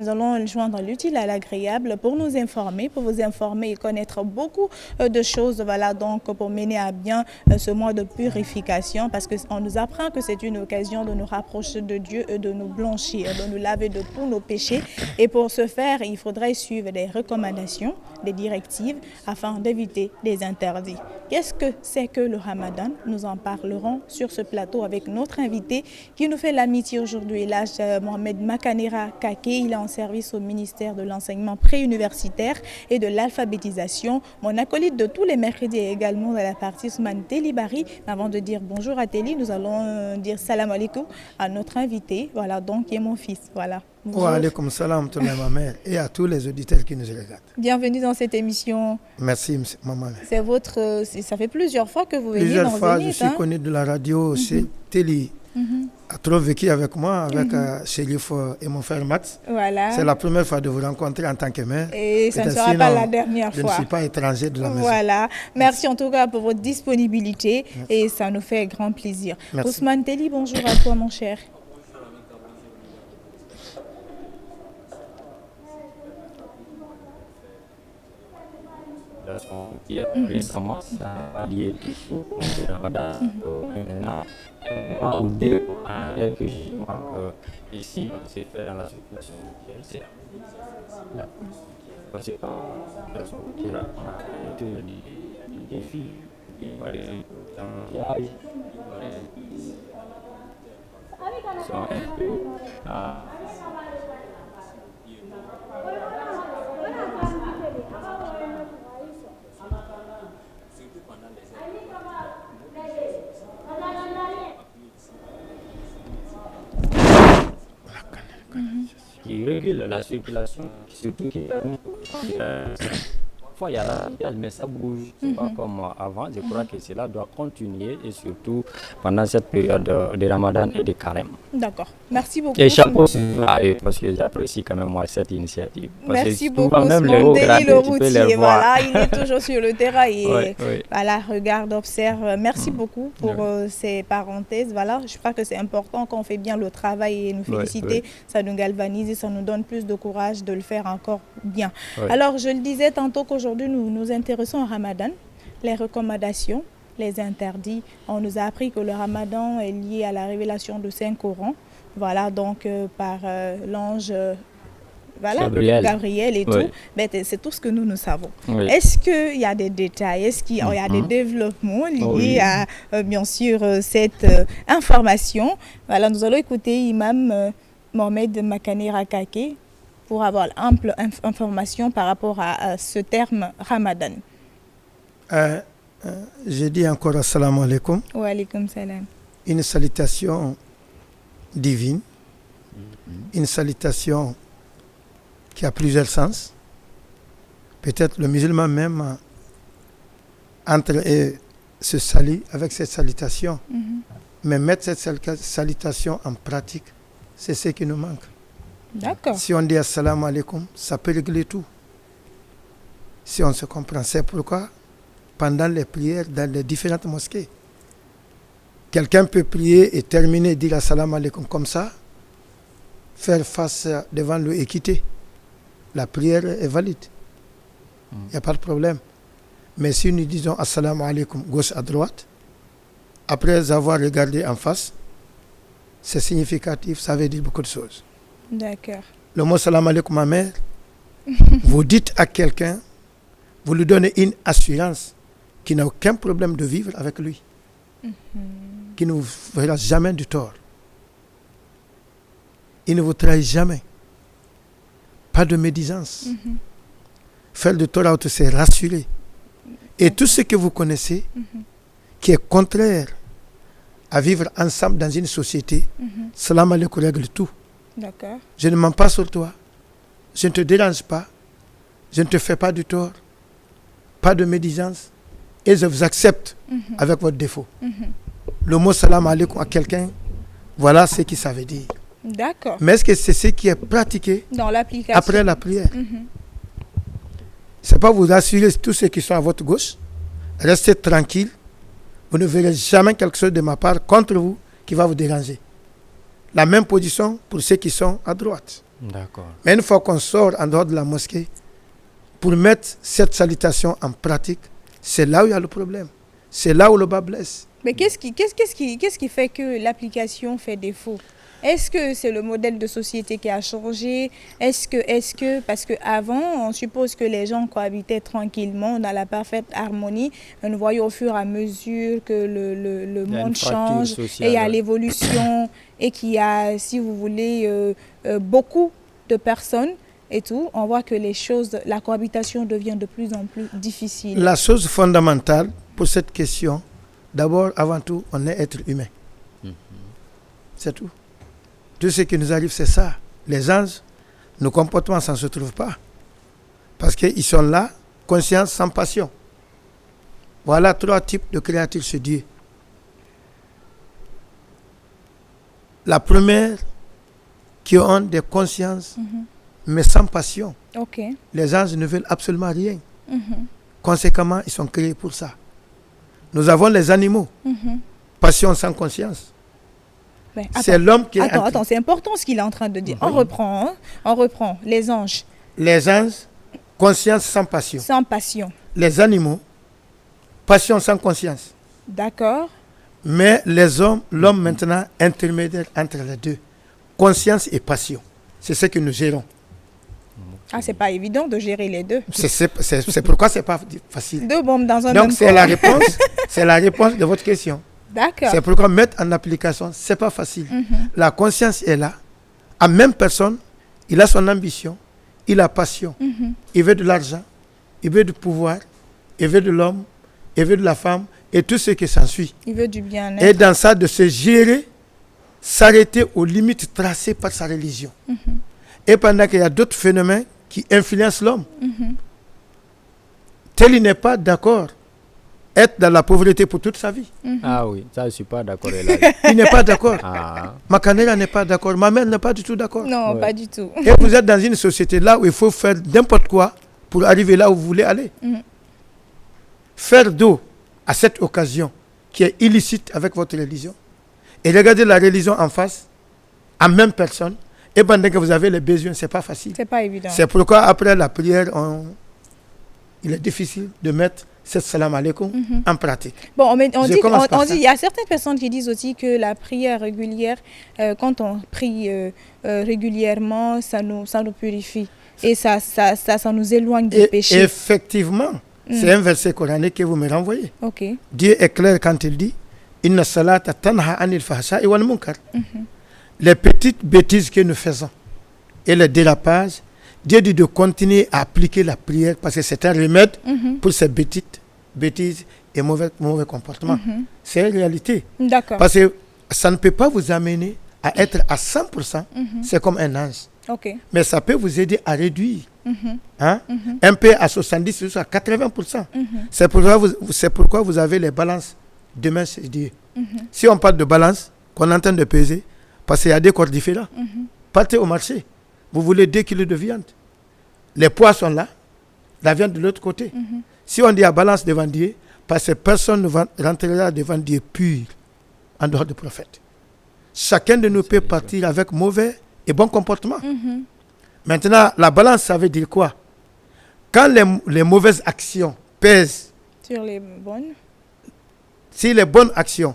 Nous allons joindre l'utile à l'agréable pour nous informer, pour vous informer et connaître beaucoup de choses, voilà, donc pour mener à bien ce mois de purification, parce qu'on nous apprend que c'est une occasion de nous rapprocher de Dieu et de nous blanchir, de nous laver de tous nos péchés. Et pour ce faire, il faudrait suivre des recommandations, des directives, afin d'éviter des interdits. Qu'est-ce que c'est que le Ramadan? Nous en parlerons sur ce plateau avec notre invité qui nous fait l'amitié aujourd'hui, l'âge Mohamed Makanera Kake. Il est en service au ministère de l'enseignement préuniversitaire et de l'alphabétisation. Mon acolyte de tous les mercredis est également dans la partie Ousmane Telibari. Avant de dire bonjour à Teli, nous allons dire salam alaikum à notre invité, voilà, donc qui est mon fils, voilà. Wa alaikum salam ma mère et à tous les auditeurs qui nous regardent. Bienvenue dans cette émission. Merci maman. C'est votre, ça fait plusieurs fois que vous venez plusieurs dans fois, Zénith, je suis connu de la radio, c'est Teli. A trop vécu avec moi, avec Chérif et mon frère Max. Voilà. C'est la première fois de vous rencontrer en tant que mère. Et ça ne sera pas la dernière fois. Je ne suis pas étranger de la maison. Voilà. Merci en tout cas pour votre disponibilité. Merci. Et ça nous fait grand plaisir. Merci. Ousmane Teli, bonjour à toi mon cher. Qui récemment ça a lié tout le Ramadan maintenant un ou deux quelques jours ici on s'est fait dans la situation c'est la conséquence qui a été des défis qui arrivent sont un peu qui régule la circulation, surtout qui parfois il y a mais ça bouge, c'est pas comme avant. Je crois que cela doit continuer et surtout pendant cette période de Ramadan et de Carême. D'accord, merci beaucoup. Et chapeau à eux parce que j'apprécie quand même moi cette initiative. Parce merci que beaucoup. Même les hauts gradés, le tu peux les routier, voir. voilà, il est toujours sur le terrain et oui. voilà, regarde, observe. Merci beaucoup pour ces parenthèses. Voilà, je crois que c'est important qu'on fait bien le travail et nous féliciter. Ça nous galvanise et ça nous donne plus de courage de le faire encore bien. Alors, je le disais tantôt qu'aujourd'hui, nous nous intéressons au Ramadan, les recommandations, les interdits. On nous a appris que le Ramadan est lié à la révélation du Saint-Coran. Voilà, donc par l'ange Gabriel et tout. Mais c'est tout ce que nous savons. Est-ce qu'il y a des détails? Est-ce qu'il y a des développements liés à, bien sûr, cette information? Voilà, nous allons écouter Imam Mohamed Makanera Kake pour avoir ample information par rapport à ce terme Ramadan. Je dis encore assalamu alaikum. Wa alaikum salam. Une salutation divine, une salutation qui a plusieurs sens. Peut-être le musulman même entre et se salue avec cette salutation. Mais mettre cette salutation en pratique, c'est ce qui nous manque. D'accord. Si on dit assalamu alaikum, ça peut régler tout. Si on se comprend, c'est pourquoi pendant les prières dans les différentes mosquées, quelqu'un peut prier et terminer, dire assalamu alaikum comme ça, faire face devant lui et quitter. La prière est valide. Il n'y a pas de problème. Mais si nous disons assalamu alaikum gauche à droite, après avoir regardé en face, c'est significatif, ça veut dire beaucoup de choses. D'accord. Le mot salam alaikum ma mère, vous dites à quelqu'un, vous lui donnez une assurance qui n'a aucun problème de vivre avec lui, qui ne vous fera jamais du tort. Il ne vous trahit jamais. Pas de médisance. Faire de tort à autre, c'est rassurer. Et tout ce que vous connaissez, qui est contraire à vivre ensemble dans une société, salam alaikum règle tout. D'accord. Je ne mens pas sur toi. Je ne te dérange pas. Je ne te fais pas du tort. Pas de médisance. Et je vous accepte avec votre défaut. Le mot salam alaikum à quelqu'un, voilà ce que ça veut dire. D'accord. Mais est-ce que c'est ce qui est pratiqué dans l'application après la prière? C'est pas vous assurer tous ceux qui sont à votre gauche. Restez tranquille. Vous ne verrez jamais quelque chose de ma part contre vous qui va vous déranger. La même position pour ceux qui sont à droite. D'accord. Mais une fois qu'on sort en dehors de la mosquée, pour mettre cette salutation en pratique, c'est là où il y a le problème. C'est là où le bas blesse. Mais qu'est-ce qui fait que l'application fait défaut? Est-ce que c'est le modèle de société qui a changé? Parce qu'avant, on suppose que les gens cohabitaient tranquillement dans la parfaite harmonie. Mais nous voyons au fur et à mesure que le monde change et il y a l'évolution et qu'il y a, si vous voulez, beaucoup de personnes et tout. On voit que la cohabitation devient de plus en plus difficile. La chose fondamentale pour cette question, d'abord, avant tout, on est être humain. C'est tout. Tout ce qui nous arrive, c'est ça. Les anges, nos comportements, ça ne se trouve pas. Parce qu'ils sont là, conscience sans passion. Voilà 3 types de créatures chez Dieu. La première, qui ont des consciences, mais sans passion. Okay. Les anges ne veulent absolument rien. Conséquemment, ils sont créés pour ça. Nous avons les animaux. Passion sans conscience. C'est l'homme qui est... Attends, c'est important ce qu'il est en train de dire. On reprend. Les anges. Les anges, conscience sans passion. Sans passion. Les animaux, passion sans conscience. D'accord. Mais les hommes, l'homme maintenant, intermédiaire entre les deux. Conscience et passion. C'est ce que nous gérons. Ah, c'est pas évident de gérer les deux. C'est pourquoi c'est pas facile. 2 bombes dans un Donc même c'est la réponse, c'est la réponse de votre question. D'accord. C'est pourquoi mettre en application, c'est pas facile. La conscience est là. En même personne, il a son ambition, il a passion. Il veut de l'argent, il veut du pouvoir, il veut de l'homme, il veut de la femme et tout ce qui s'ensuit. Il veut du bien-être. Et dans ça, de se gérer, s'arrêter aux limites tracées par sa religion. Et pendant qu'il y a d'autres phénomènes qui influencent l'homme. Tel il n'est pas d'accord être dans la pauvreté pour toute sa vie. Ah oui, ça je ne suis pas d'accord. Il n'est pas d'accord. Ah. Ma canera n'est pas d'accord. Ma mère n'est pas du tout d'accord. Non, pas du tout. Et vous êtes dans une société là où il faut faire n'importe quoi pour arriver là où vous voulez aller. Faire dos à cette occasion qui est illicite avec votre religion et regarder la religion en face, en même personne, et pendant que vous avez les besoins, ce n'est pas facile. C'est pas évident. C'est pourquoi après la prière, il est difficile de mettre cette salam alaikum en pratique. Bon, il y a certaines personnes qui disent aussi que la prière régulière, quand on prie régulièrement, ça nous purifie et ça nous éloigne du péché. Effectivement, c'est un verset coranique que vous me renvoyez. Okay. Dieu est clair quand il dit Inna salata tanha anil fahsha'i wal munkar. Les petites bêtises que nous faisons et les dérapages, Dieu dit de continuer à appliquer la prière parce que c'est un remède pour ces bêtises et mauvais comportements. C'est une réalité. D'accord. Parce que ça ne peut pas vous amener à être à 100%. C'est comme un ange. Okay. Mais ça peut vous aider à réduire. Un peu à 70, jusqu'à 80%. C'est pourquoi vous avez les balances demain, c'est Dieu. Si on parle de balance, qu'on est en train de peser, parce qu'il y a des corps différents. Partez au marché. Vous voulez 2 kilos de viande. Les poids sont là, la viande de l'autre côté. Si on dit à balance devant Dieu, parce que personne ne rentrera devant Dieu pur en dehors du prophète. Chacun de nous peut partir avec mauvais et bon comportement. Maintenant, la balance, ça veut dire quoi? Quand les mauvaises actions pèsent sur les bonnes, si les bonnes actions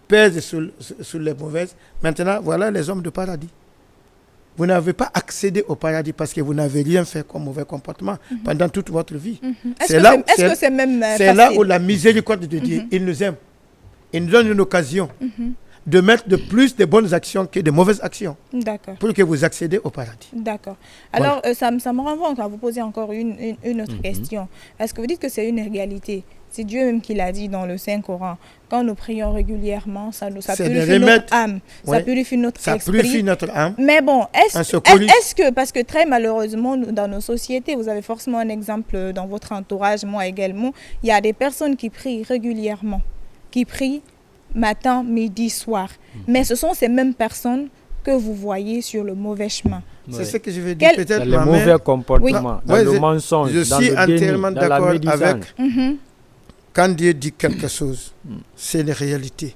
pèsent sur les mauvaises, maintenant, voilà les hommes de paradis. Vous n'avez pas accédé au paradis parce que vous n'avez rien fait comme mauvais comportement pendant toute votre vie. C'est là où la miséricorde de Dieu, il nous aime. Il nous donne une occasion de mettre de plus de bonnes actions que de mauvaises actions. D'accord. Pour que vous accédez au paradis. D'accord. Alors, ça me renvoie à vous poser encore une autre question. Est-ce que vous dites que c'est une réalité? C'est Dieu même qui l'a dit dans le Saint-Coran. Quand nous prions régulièrement, ça purifie notre âme, ça purifie notre esprit. Ça purifie notre âme. Mais bon, est-ce que, parce que très malheureusement, dans nos sociétés, vous avez forcément un exemple dans votre entourage, moi également, il y a des personnes qui prient régulièrement, qui prient matin, midi, soir. Mais ce sont ces mêmes personnes que vous voyez sur le mauvais chemin. C'est ce que je veux dire. Peut-être le mauvais comportement, dans le mensonge, je suis entièrement d'accord avec... Quand Dieu dit quelque chose, c'est une réalité.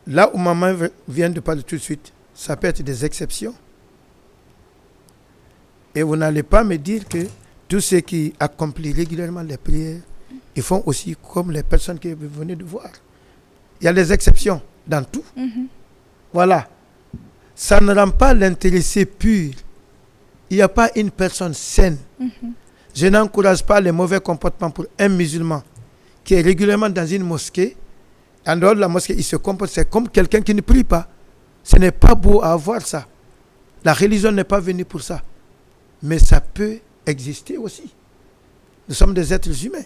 Là où maman vient de parler tout de suite, ça peut être des exceptions. Et vous n'allez pas me dire que tous ceux qui accomplissent régulièrement les prières, ils font aussi comme les personnes que vous venez de voir. Il y a des exceptions dans tout. Voilà. Ça ne rend pas l'intéressé pur. Il n'y a pas une personne saine. Je n'encourage pas les mauvais comportements pour un musulman qui est régulièrement dans une mosquée. En dehors de la mosquée, il se comporte, c'est comme quelqu'un qui ne prie pas. Ce n'est pas beau à avoir ça. La religion n'est pas venue pour ça. Mais ça peut exister aussi. Nous sommes des êtres humains.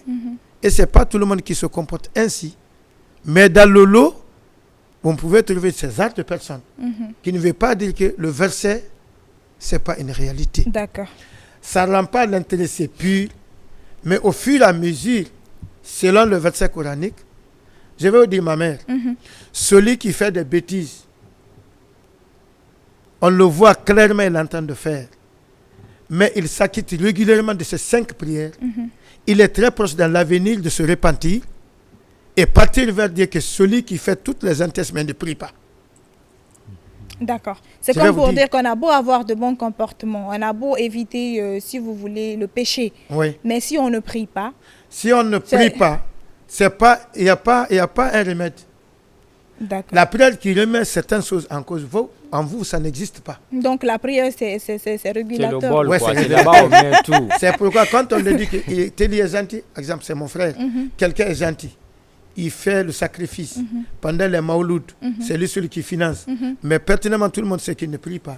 Et ce n'est pas tout le monde qui se comporte ainsi. Mais dans le lot, vous pouvez trouver ces genres de personnes qui ne veulent pas dire que le verset, ce n'est pas une réalité. D'accord. Ça ne rend pas l'intéressé pur, mais au fur et à mesure, selon le verset coranique, je vais vous dire, ma mère, celui qui fait des bêtises, on le voit clairement, il est en train de faire, mais il s'acquitte régulièrement de ces 5 prières. Il est très proche dans l'avenir de se repentir et partir vers Dieu que celui qui fait toutes les intestiments ne prie pas. D'accord. C'est comme pour dire qu'on a beau avoir de bons comportements, on a beau éviter, si vous voulez, le péché. Oui. Mais si on ne prie pas... Si on ne prie pas, il n'y a pas un remède. D'accord. La prière qui remet certaines choses en cause, en vous, ça n'existe pas. Donc la prière, c'est régulateur. C'est le bol, Ouais, quoi. c'est C'est là-bas on met tout. C'est pourquoi quand on lui dit que Télé est gentil, exemple, c'est mon frère, quelqu'un est gentil, il fait le sacrifice pendant les Mauloud, c'est lui celui qui finance. Mais pertinemment, tout le monde sait qu'il ne prie pas.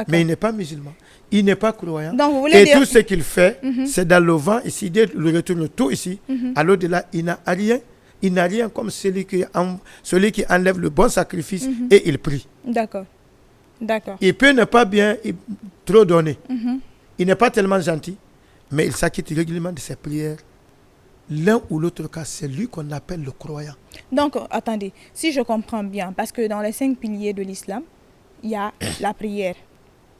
Mais il n'est pas musulman, il n'est pas croyant. Donc, vous voulez dire... tout ce qu'il fait, c'est dans le vent, ici, Dieu le retourne tout ici. À l'au-delà, il n'a rien. Il n'a rien comme celui qui enlève le bon sacrifice et il prie. D'accord. D'accord. Il peut ne pas bien trop donner. Il n'est pas tellement gentil, mais il s'acquitte régulièrement de ses prières. L'un ou l'autre cas, c'est lui qu'on appelle le croyant. Donc, attendez, si je comprends bien, parce que dans les 5 piliers de l'islam, il y a la prière.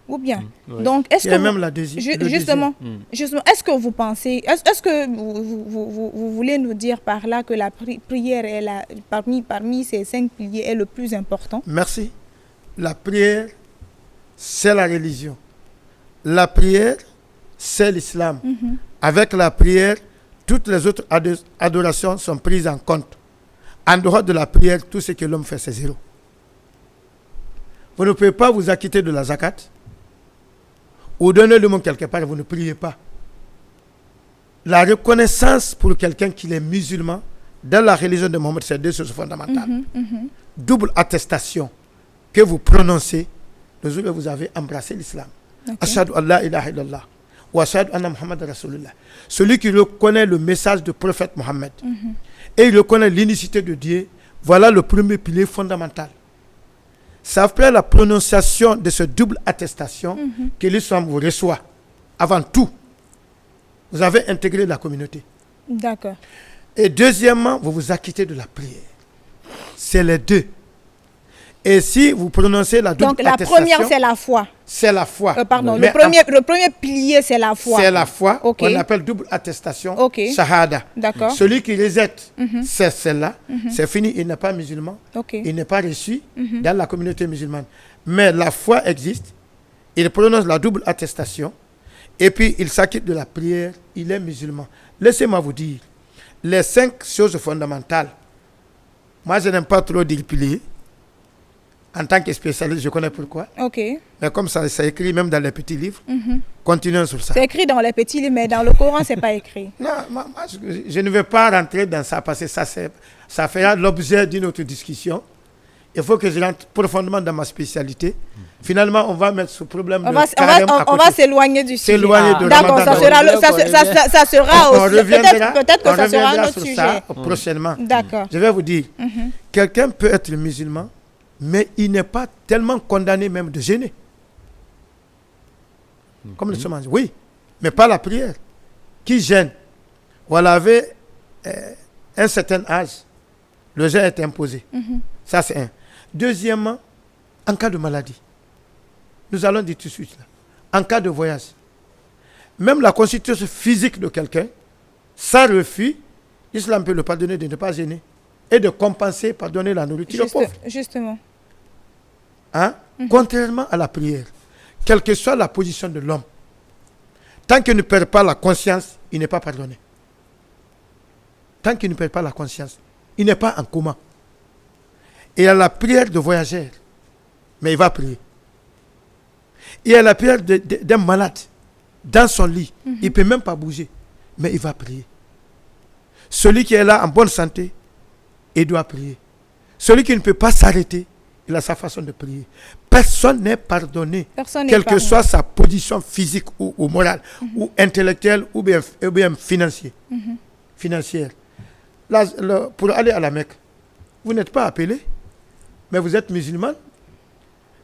Ou bien. Oui. Donc, est-ce que même la deuxième. justement, est-ce que vous pensez, est-ce que vous voulez nous dire par là que la prière est parmi ces 5 piliers est le plus important? Merci. La prière, c'est la religion. La prière, c'est l'islam. Avec la prière, toutes les autres adorations sont prises en compte. En dehors de la prière, tout ce que l'homme fait, c'est zéro. Vous ne pouvez pas vous acquitter de la zakat ou donner le mot quelque part, vous ne priez pas. La reconnaissance pour quelqu'un qui est musulman, dans la religion de Mohammed, c'est 2 choses fondamentales. Double attestation que vous prononcez le jour où vous avez embrassé l'islam. Ashhadu an la ilaha illallah wa ashhadu anna Muhammad rasulullah. Celui qui reconnaît le message du prophète Mohammed et il reconnaît l'unicité de Dieu, voilà le premier pilier fondamental. C'est après la prononciation de ce double attestation que l'islam vous reçoit. Avant tout, vous avez intégré la communauté. D'accord. Et deuxièmement, vous vous acquittez de la prière. C'est les deux. Et si vous prononcez la double attestation... Donc la première, c'est la foi. C'est la foi. Pardon, le premier pilier, c'est la foi. C'est la foi, Okay. qu'on appelle double attestation, Okay. shahada. D'accord. Celui qui rejette, c'est celle-là, c'est fini, il n'est pas musulman, Okay. il n'est pas reçu dans la communauté musulmane. Mais la foi existe, il prononce la double attestation, et puis il s'acquitte de la prière, il est musulman. Laissez-moi vous dire, les 5 choses fondamentales, moi je n'aime pas trop dire piliers. En tant que spécialiste, je connais pourquoi. Ok. Mais comme ça, c'est écrit même dans les petits livres, continuons sur ça. C'est écrit dans les petits livres, mais dans le Coran, ce n'est pas écrit. Non, je ne vais pas rentrer dans ça parce que ça fera l'objet d'une autre discussion. Il faut que je rentre profondément dans ma spécialité. Finalement, on va mettre ce problème on va s'éloigner du sujet. D'accord, ça sera aussi. Peut-être que ça sera un autre sujet. Prochainement. D'accord. Je vais vous dire, quelqu'un peut être musulman, mais il n'est pas tellement condamné même de jeûner. Comme le chômage. Oui, mais pas la prière. Qui gêne? Voilà, avec un certain âge, le jeûne est imposé. Ça, c'est un. Deuxièmement, en cas de maladie. Nous allons dire tout de suite là. En cas de voyage. Même la constitution physique de quelqu'un, sans refus, l'islam peut le pardonner de ne pas gêner et de compenser par donner la nourriture aux pauvres. Justement. Hein? Contrairement à la prière, quelle que soit la position de l'homme, tant qu'il ne perd pas la conscience, il n'est pas pardonné. Tant qu'il ne perd pas la conscience, il n'est pas en coma. Il y a la prière de voyageur, mais il va prier. Il y a la prière d'un malade dans son lit. Il ne peut même pas bouger, mais il va prier. Celui qui est là en bonne santé, il doit prier. Celui qui ne peut pas s'arrêter, il a sa façon de prier. Personne n'est pardonné, quelle que soit sa position physique ou morale, ou intellectuelle, ou bien financière. Là, pour aller à la Mecque, vous n'êtes pas appelé, mais vous êtes musulman,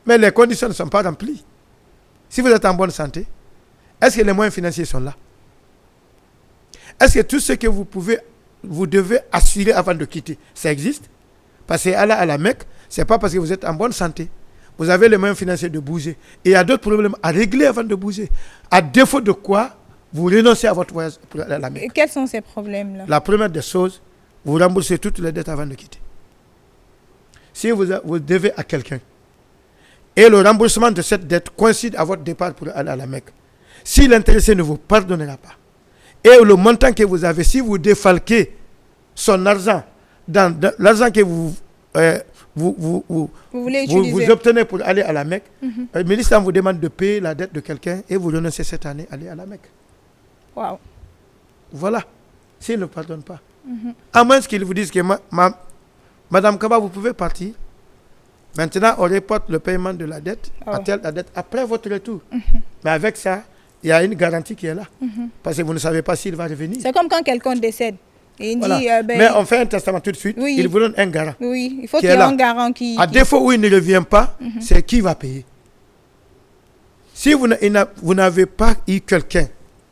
mais les conditions ne sont pas remplies. Si vous êtes en bonne santé, est-ce que les moyens financiers sont là? Est-ce que tout ce que vous devez assurer avant de quitter, ça existe? Parce que aller à la Mecque, ce n'est pas parce que vous êtes en bonne santé. Vous avez les moyens financiers de bouger. Et il y a d'autres problèmes à régler avant de bouger. À défaut de quoi, vous renoncez à votre voyage pour aller à la Mecque. Et quels sont ces problèmes-là? La première des choses, vous remboursez toutes les dettes avant de quitter. Si vous devez à quelqu'un, et le remboursement de cette dette coïncide à votre départ pour aller à la Mecque, si l'intéressé ne vous pardonnera pas, et le montant que vous avez, si vous défalquez son argent, dans l'argent que vous obtenez pour aller à la Mecque, le ministre vous demande de payer la dette de quelqu'un et vous renoncez cette année à aller à la Mecque. Wow. Voilà, s'il ne pardonne pas. À moins qu'il vous dise que Madame Kaba, vous pouvez partir. Maintenant, on reporte le paiement de la dette à telle dette après votre retour. Mais avec ça, il y a une garantie qui est là. Parce que vous ne savez pas s'il va revenir. C'est comme quand quelqu'un décède. Et il dit, mais on fait un testament tout de suite. Oui. Il vous donne un garant. Oui, il faut qu'il y ait un garant qui... À défaut où il ne revient pas, c'est qui va payer. Si vous n'avez pas eu quelqu'un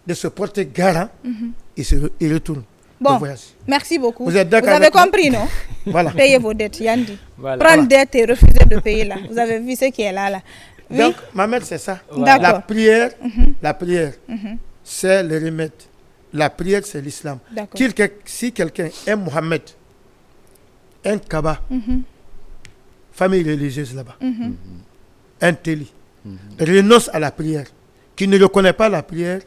de se porter garant, il retourne. Bon, merci beaucoup. Vous avez compris, non? Voilà. Payez vos dettes, Yandi. Voilà. Prendre dette et refuser de payer là. Vous avez vu ce qui est là. Oui? Donc, ma mère, c'est ça. D'accord. La prière, c'est le remède. La prière, c'est l'islam. Si quelqu'un est Mohammed, un Kaba, famille religieuse là-bas, un Téli, renonce à la prière, qui ne reconnaît pas la prière,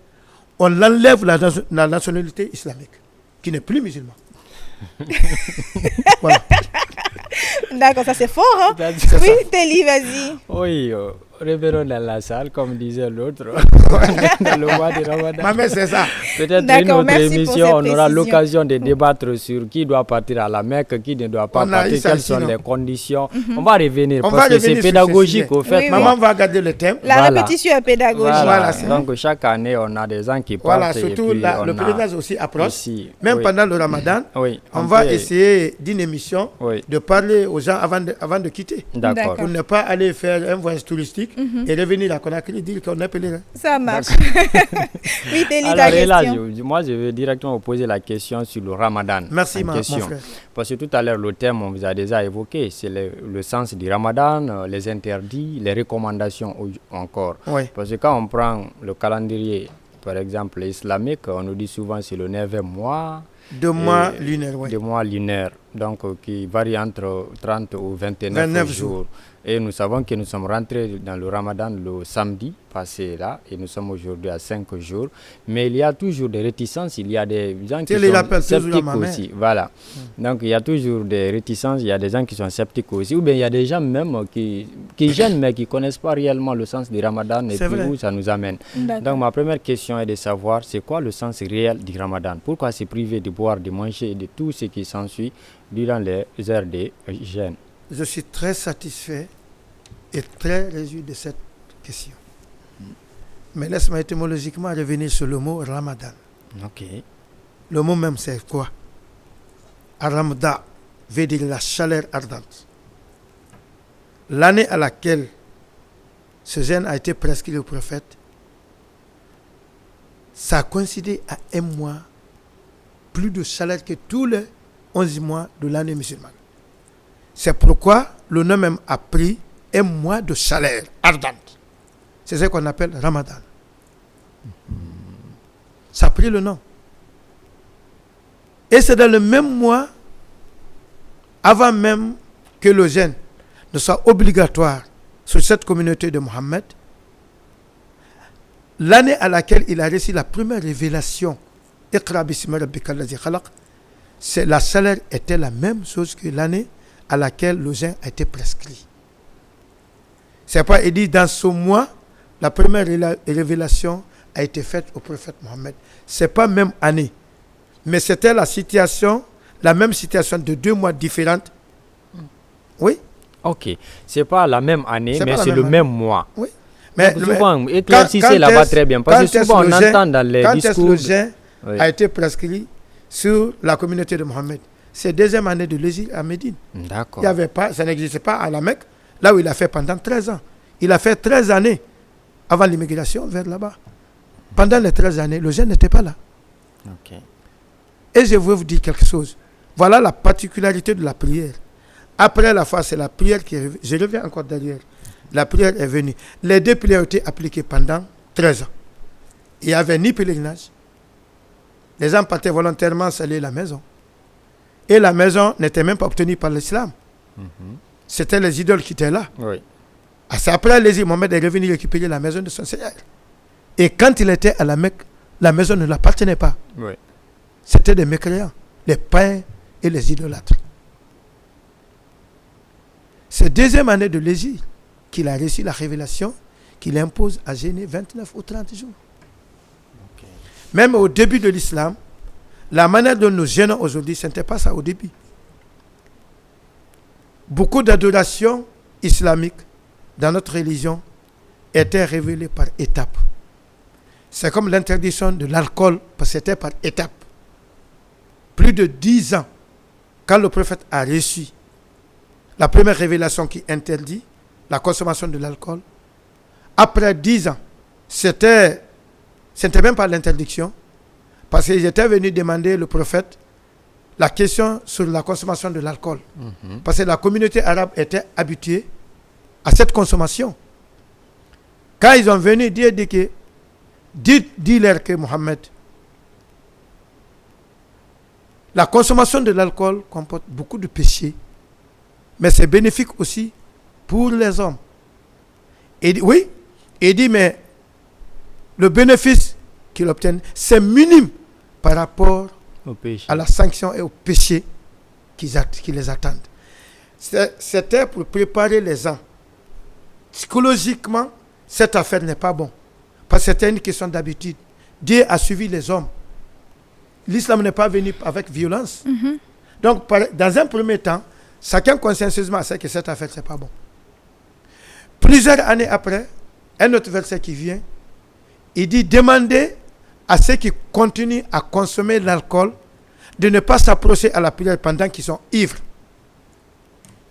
on l'enlève la nationalité islamique, qui n'est plus musulman. Voilà. D'accord, ça c'est fort, hein? Oui, Téli, vas-y. Oui, révérend dans la salle, comme disait l'autre, dans le mois de Ramadan. Mais c'est ça. Peut-être une autre émission, on aura l'occasion de débattre sur qui doit partir à la Mecque, qui ne doit pas partir, quelles sont les conditions. On va revenir, parce que c'est pédagogique au fait. Maman va garder le thème. La répétition est pédagogique. Voilà. Donc chaque année, on a des gens qui partent. Voilà, surtout le pèlerinage aussi approche. Même pendant le Ramadan, on va essayer d'une émission de parler aux gens avant de quitter. D'accord. Pour ne pas aller faire un voyage touristique et revenir à Conakry dire qu'on est pèlerin. Ça marche. Oui, Téli, ta question. Moi, je vais directement vous poser la question sur le Ramadan. Merci, mon frère. Parce que tout à l'heure, le thème, on vous a déjà évoqué, c'est le sens du Ramadan, les interdits, les recommandations encore. Parce que quand on prend le calendrier, par exemple, islamique, on nous dit souvent c'est le 9e mois. 2 mois lunaires, 2 mois lunaires, donc qui varie entre 30 ou 29 jours. Et nous savons que nous sommes rentrés dans le Ramadan le samedi passé là, et nous sommes aujourd'hui à 5 jours. Mais il y a toujours des réticences, il y a des gens qui sont sceptiques aussi. Voilà. Donc il y a toujours des réticences, il y a des gens qui sont sceptiques aussi, ou bien il y a des gens même qui gênent mais qui ne connaissent pas réellement le sens du Ramadan et puis où ça nous amène. Donc ma première question est de savoir c'est quoi le sens réel du Ramadan. Pourquoi se priver de boire, de manger et de tout ce qui s'ensuit durant les heures de jeûne? Je suis très satisfait et très réjoui de cette question. Mais laisse-moi étymologiquement revenir sur le mot Ramadan. Ok. Le mot même c'est quoi? Aramda veut dire la chaleur ardente. L'année à laquelle ce jeûne a été prescrit au prophète, ça a coïncidé à un mois plus de chaleur que tous les 11 mois de l'année musulmane. C'est pourquoi le nom même a pris un mois de chaleur ardente. C'est ce qu'on appelle Ramadan. Ça a pris le nom. Et c'est dans le même mois, avant même que le jeûne ne soit obligatoire sur cette communauté de Mohammed, l'année à laquelle il a reçu la première révélation, Iqra bismi rabbikal ladzi khalaq, la salaire était la même chose que l'année à laquelle le jeûne a été prescrit. C'est pas, il dit, dans ce mois, la première révélation a été faite au prophète Mohammed. C'est pas même année, mais c'était la situation, la même situation de 2 mois différentes. Oui. Ok, c'est pas la même année, mais c'est le même mois. Oui. Mais souvent, éclaircissez là-bas très bien, parce que souvent on entend dans les discours. Quand est-ce que le jeûne a été prescrit sur la communauté de Mohammed? C'est la deuxième année de l'exil à Médine. D'accord. Il y avait pas, ça n'existait pas à la Mecque, là où il a fait pendant 13 ans. Il a fait 13 années avant l'immigration vers là-bas. Pendant les 13 années, le jeûne n'était pas là. Ok. Et je veux vous dire quelque chose. Voilà la particularité de la prière. Après la foi, c'est la prière qui est revenue. Je reviens encore derrière. La prière est venue. Les 2 prières ont été appliquées pendant 13 ans. Il n'y avait ni pèlerinage. Les gens partaient volontairement saluer la maison. Et la maison n'était même pas obtenue par l'islam. C'était les idoles qui étaient là. Oui. C'est après l'exil, Mohammed est revenu récupérer la maison de son Seigneur. Et quand il était à la Mecque, la maison ne l'appartenait pas. Oui. C'était des mécréants, les païens et les idolâtres. C'est deuxième année de l'exil qu'il a reçu la révélation qu'il impose à jeûner 29 ou 30 jours. Okay. Même au début de l'islam, la manière dont nous jeûnons aujourd'hui, ce n'était pas ça au début. Beaucoup d'adorations islamiques dans notre religion étaient révélées par étapes. C'est comme l'interdiction de l'alcool, parce que c'était par étapes. Plus de 10 ans, quand le prophète a reçu la première révélation qui interdit la consommation de l'alcool, après 10 ans, ce n'était même pas l'interdiction, parce qu'ils étaient venus demander au prophète la question sur la consommation de l'alcool. Parce que la communauté arabe était habituée à cette consommation. Quand ils ont venu dire que dis-leur que Mohammed, la consommation de l'alcool comporte beaucoup de péchés, mais c'est bénéfique aussi pour les hommes. Et oui, il dit, mais le bénéfice qu'ils obtiennent, c'est minime par rapport à la sanction et au péché qui les attendent. C'était pour préparer les gens. Psychologiquement, cette affaire n'est pas bon. Parce que c'était une question d'habitude. Dieu a suivi les hommes. L'islam n'est pas venu avec violence. Donc, dans un premier temps, chacun consciencieusement sait que cette affaire, ce n'est pas bon. Plusieurs années après, un autre verset qui vient, il dit, demandez à ceux qui continuent à consommer l'alcool de ne pas s'approcher à la prière pendant qu'ils sont ivres.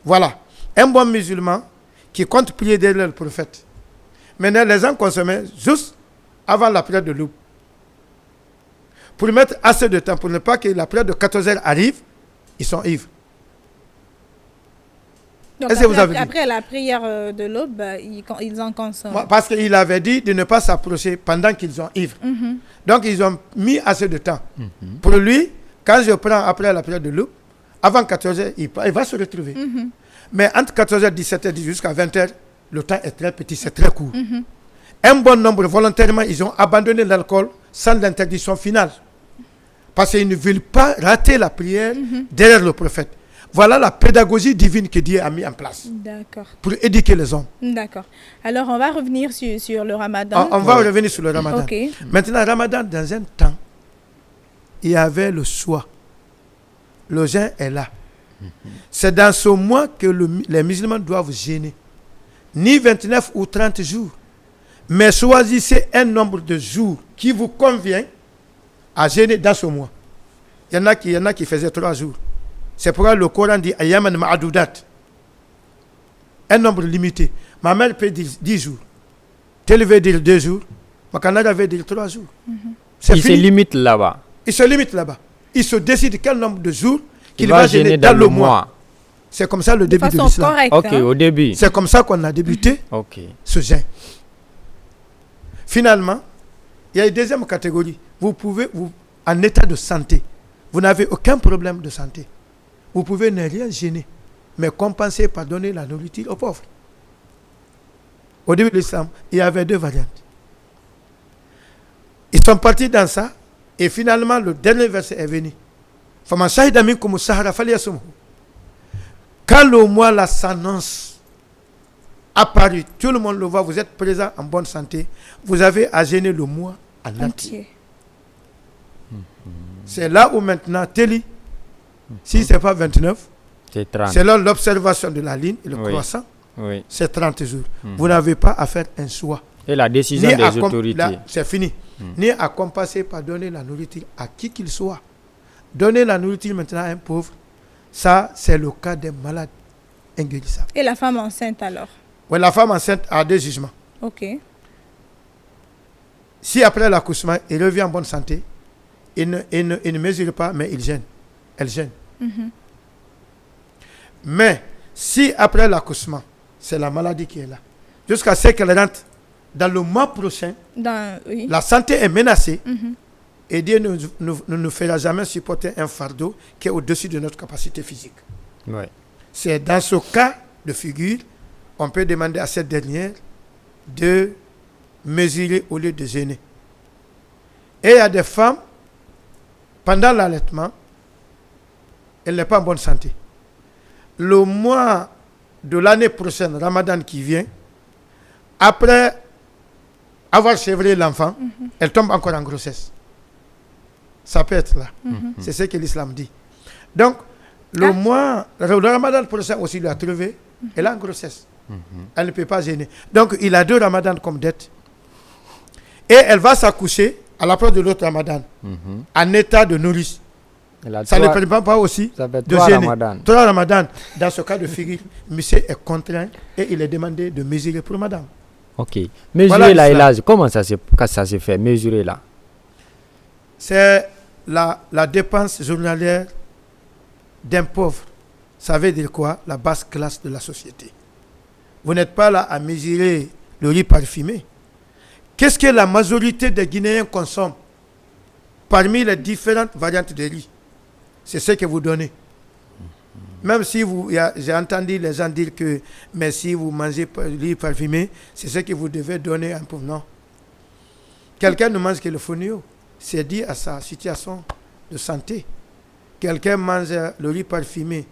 Voilà. Un bon musulman qui compte prier derrière le prophète. Maintenant, les gens consommaient juste avant la prière de l'aube. Pour mettre assez de temps, pour ne pas que la prière de 14 heures arrive, ils sont ivres. Donc après la prière de l'aube, ils en consomment. Parce qu'il avait dit de ne pas s'approcher pendant qu'ils sont ivres. Donc ils ont mis assez de temps. Pour lui, quand je prends après la prière de l'aube, avant 14 heures, il va se retrouver. Mais entre 14 heures, 17 heures jusqu'à 20 heures, le temps est très petit, c'est très court. Un bon nombre, volontairement, ils ont abandonné l'alcool sans l'interdiction finale. Parce qu'ils ne veulent pas rater la prière derrière le prophète. Voilà la pédagogie divine que Dieu a mis en place. D'accord. Pour éduquer les hommes. D'accord. Alors, on va revenir sur le ramadan. On va revenir sur le ramadan. Okay. Maintenant, ramadan, dans un temps, il y avait le choix. Le jeûne est là. C'est dans ce mois que les musulmans doivent jeûner. Ni 29 ou 30 jours. Mais choisissez un nombre de jours qui vous convient à jeûner dans ce mois. Il y en a qui faisaient 3 jours. C'est pourquoi le Coran dit Ayaman ma'adoudat. Un nombre limité. Ma mère peut dire 10 jours. Tel veut dire 2 jours. Ma canada veut dire 3 jours. Il se limite là-bas. Il se limite là-bas. Il se décide quel nombre de jours qu'il va jeûner dans le mois. C'est comme ça le début de l'islam. Correcte, ok, au début. C'est comme ça qu'on a débuté ce jeûne. Finalement, il y a une deuxième catégorie. Vous pouvez, en état de santé, vous n'avez aucun problème de santé. Vous pouvez ne rien jeûner, mais compenser par donner la nourriture aux pauvres. Au début de l'islam, il y avait 2 variantes. Ils sont partis dans ça, et finalement, le dernier verset est venu. Faman shahida minkum as-sahra falyasumhu. Quand le mois là s'annonce apparu, tout le monde le voit, vous êtes présent en bonne santé, vous avez à jeûner le mois en entier. Entier. C'est là où maintenant, Téli, si ce n'est pas 29, C'est 30. selon l'observation de la ligne et le Oui. croissant, Oui. c'est 30 jours. Vous n'avez pas à faire un choix. Et la décision Ni des à autorités. c'est fini. Ni à compenser par donner la nourriture à qui qu'il soit. Donner la nourriture maintenant à un pauvre, ça, c'est le cas des malades inguérissables. Et la femme enceinte alors? Ouais, la femme enceinte a 2 jugements. Ok. Si après l'accouchement, il revient en bonne santé, il ne mesure pas, mais il gêne. Elle gêne. Mais si après l'accouchement, c'est la maladie qui est là, jusqu'à ce qu'elle rentre dans le mois prochain, Oui. la santé est menacée, et Dieu ne nous fera jamais supporter un fardeau qui est au-dessus de notre capacité physique. Oui. C'est dans ce cas de figure, on peut demander à cette dernière de mesurer au lieu de gêner. Et il y a des femmes, pendant l'allaitement, elle n'est pas en bonne santé. Le mois de l'année prochaine, Ramadan qui vient, après avoir sévré l'enfant, elle tombe encore en grossesse. Ça peut être là. C'est ce que l'islam dit. Donc, le Ramadan prochain aussi lui a trouvé, elle est en grossesse. Elle ne peut pas gêner. Donc, il a 2 Ramadans comme dette. Et elle va s'accoucher à l'approche de l'autre Ramadan, en état de nourrice. Ça ne permet pas aussi ça fait de 3 gêner. Ramadan. 3 Ramadan. Dans ce cas de figure, monsieur est contraint et il est demandé de mesurer pour madame. Ok. Mesurer Voilà là, l'islam. Elhadj, comment ça se fait? Mesurer là. C'est la dépense journalière d'un pauvre. Ça veut dire quoi? La basse classe de la société. Vous n'êtes pas là à mesurer le riz parfumé. Qu'est-ce que la majorité des Guinéens consomment parmi les différentes variantes de riz? C'est ce que vous donnez. Même si j'ai entendu les gens dire que mais si vous mangez riz parfumé, c'est ce que vous devez donner à un pauvre. Non. Quelqu'un ne mange que le fonio. C'est dit à sa situation de santé. Quelqu'un mange le riz parfumé,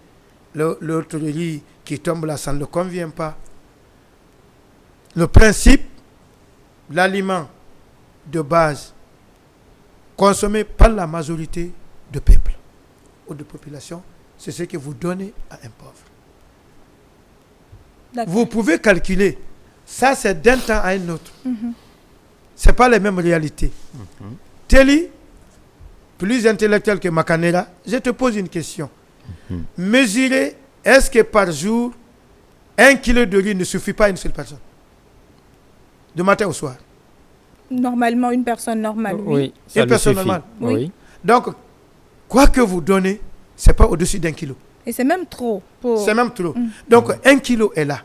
l'autre riz qui tombe là, ça ne le convient pas. Le principe, l'aliment de base consommé par la majorité de peuple ou de population, c'est ce que vous donnez à un pauvre. D'accord. Vous pouvez calculer. Ça, c'est d'un temps à un autre. Ce n'est pas les mêmes réalités. Téli, plus intellectuel que Makanera, je te pose une question. Mesurer, est-ce que par jour, 1 kilo de riz ne suffit pas à une seule personne? De matin au soir. Normalement, une personne normale, oui. Oui. Ça Une lui personne suffit. normale. Oui. Oui. Donc, quoi que vous donnez, ce n'est pas au-dessus d'1 kilo. Et c'est même trop. C'est même trop. Donc, 1 kilo est là.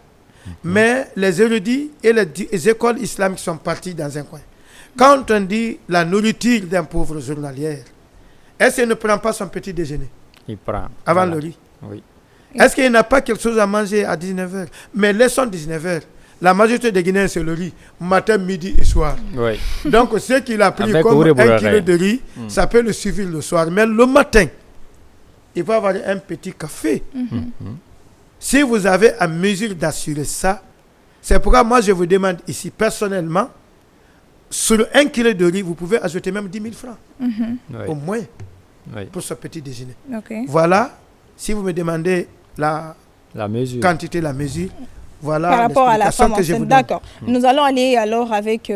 Mais les érudits et les écoles islamiques sont partis dans un coin. Quand on dit la nourriture d'un pauvre journalier, est-ce qu'il ne prend pas son petit déjeuner Il prend. avant Voilà. le riz? Oui. Est-ce qu'il n'a pas quelque chose à manger à 19h? Mais laissons 19h. La majorité des Guinéens, c'est le riz, matin, midi et soir. Oui. Donc, ce qu'il a pris Avec comme Oure 1 Bourare. kilo de riz, ça peut le suffire le soir. Mais le matin, il va avoir un petit café. Si vous avez à mesure d'assurer ça, c'est pourquoi moi, je vous demande ici, personnellement, sur 1 kilo de riz, vous pouvez ajouter même 10 000 francs, Oui. au moins, Oui. pour ce petit déjeuner. Ok. Voilà, si vous me demandez la La mesure. quantité, la mesure, voilà Par rapport à la l'explication femme que je vous enceinte, donne. d'accord. Nous allons aller alors avec...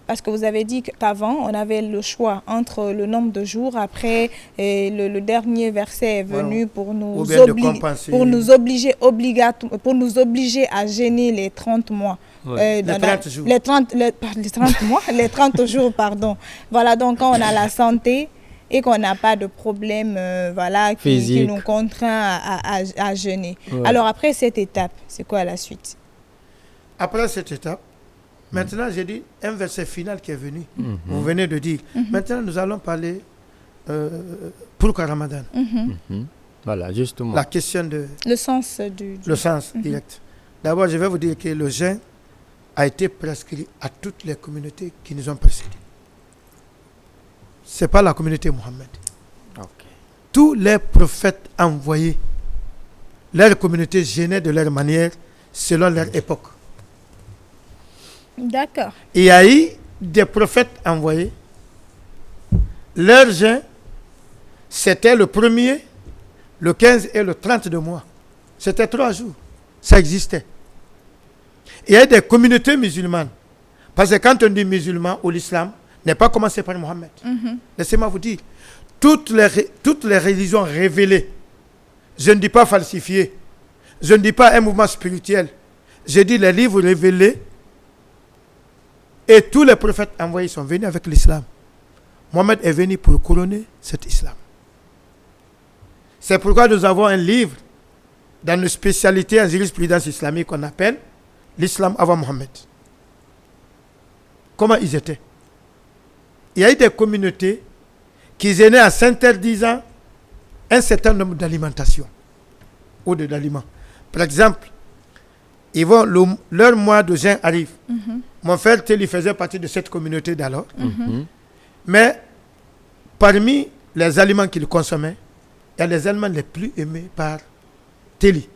parce que vous avez dit qu'avant, on avait le choix entre le nombre de jours. Après, et le dernier verset est venu pour nous, Ou bien de compenser. pour nous obliger à gêner les 30 mois. Ouais. Les 30 jours. Les 30 mois, les 30 jours, pardon. Voilà, donc quand on a la santé et qu'on n'a pas de problème voilà, qui Physique. nous contraint à jeûner. Ouais. Alors après cette étape, c'est quoi la suite? Après cette étape, maintenant, j'ai dit un verset final qui est venu. Vous venez de dire. Maintenant, nous allons parler pour Ramadan. Voilà, justement. La question de Le sens du... le sens direct. D'abord, je vais vous dire que le jeûne a été prescrit à toutes les communautés qui nous ont précédés. Ce n'est pas la communauté Mohammed. Tous les prophètes envoyés, leur communauté gênait de leur manière, selon leur époque. D'accord. Il y a eu des prophètes envoyés, leur jeûne, c'était le 1er, le 15 et le 30 de mois. C'était 3 jours. Ça existait. Il y a des communautés musulmanes. Parce que quand on dit musulman ou l'islam, n'est pas commencé par Mohammed. Laissez-moi vous dire, toutes les religions révélées, je ne dis pas falsifiées, je ne dis pas un mouvement spirituel, je dis les livres révélés, et tous les prophètes envoyés sont venus avec l'islam. Mohammed est venu pour couronner cet islam. C'est pourquoi nous avons un livre dans nos spécialités en jurisprudence islamique qu'on appelle l'islam avant Mohammed. Comment ils étaient? Il y a eu des communautés qui venaient en s'interdisant un certain nombre d'alimentations ou d'aliments. Par exemple, leur mois de jeûne arrive. Mon frère Téli faisait partie de cette communauté d'alors. Mais parmi les aliments qu'il consommait, il y a les aliments les plus aimés par Téli.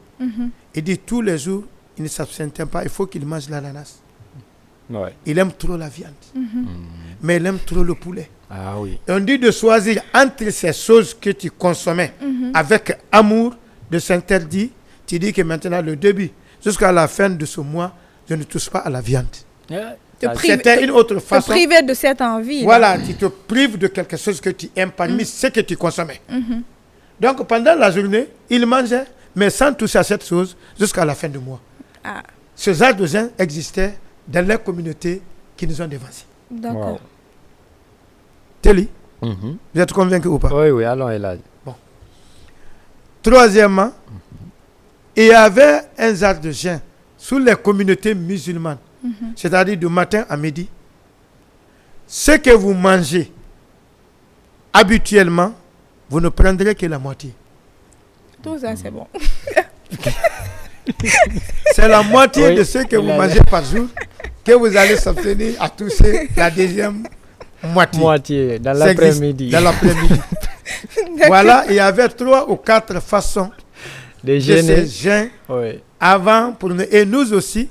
Il dit tous les jours, il ne s'abstient pas, il faut qu'il mange l'ananas. Ouais. Il aime trop la viande. Mais il aime trop le poulet. Ah oui. Et on dit de choisir entre ces choses que tu consommais avec amour, de s'interdire. Tu dis que maintenant, le début, jusqu'à la fin de ce mois, je ne touche pas à la viande. C'était une autre façon. Te priver de cette envie. Voilà, tu te prives de quelque chose que tu aimes parmi ce que tu consommais. Donc, pendant la journée, il mangeait, mais sans toucher à cette chose jusqu'à la fin du mois. Ah. Ce genre de gens existait dans les communautés qui nous ont dévancés. D'accord. Wow. Téli, vous êtes convaincu ou pas? Oui, allons Elhaj. Bon. Troisièmement, il y avait un genre de jeûne sous les communautés musulmanes, c'est-à-dire du matin à midi. Ce que vous mangez habituellement, vous ne prendrez que la moitié. Tout ça, c'est bon. C'est la moitié de ce que vous mangez par jour que vous allez s'abstenir à toucher la deuxième moitié. Dans l'après-midi. Dans l'après-midi. Voilà, il y avait 3 ou 4 façons de ces jeûnes oui. avant pour nous. Et nous aussi,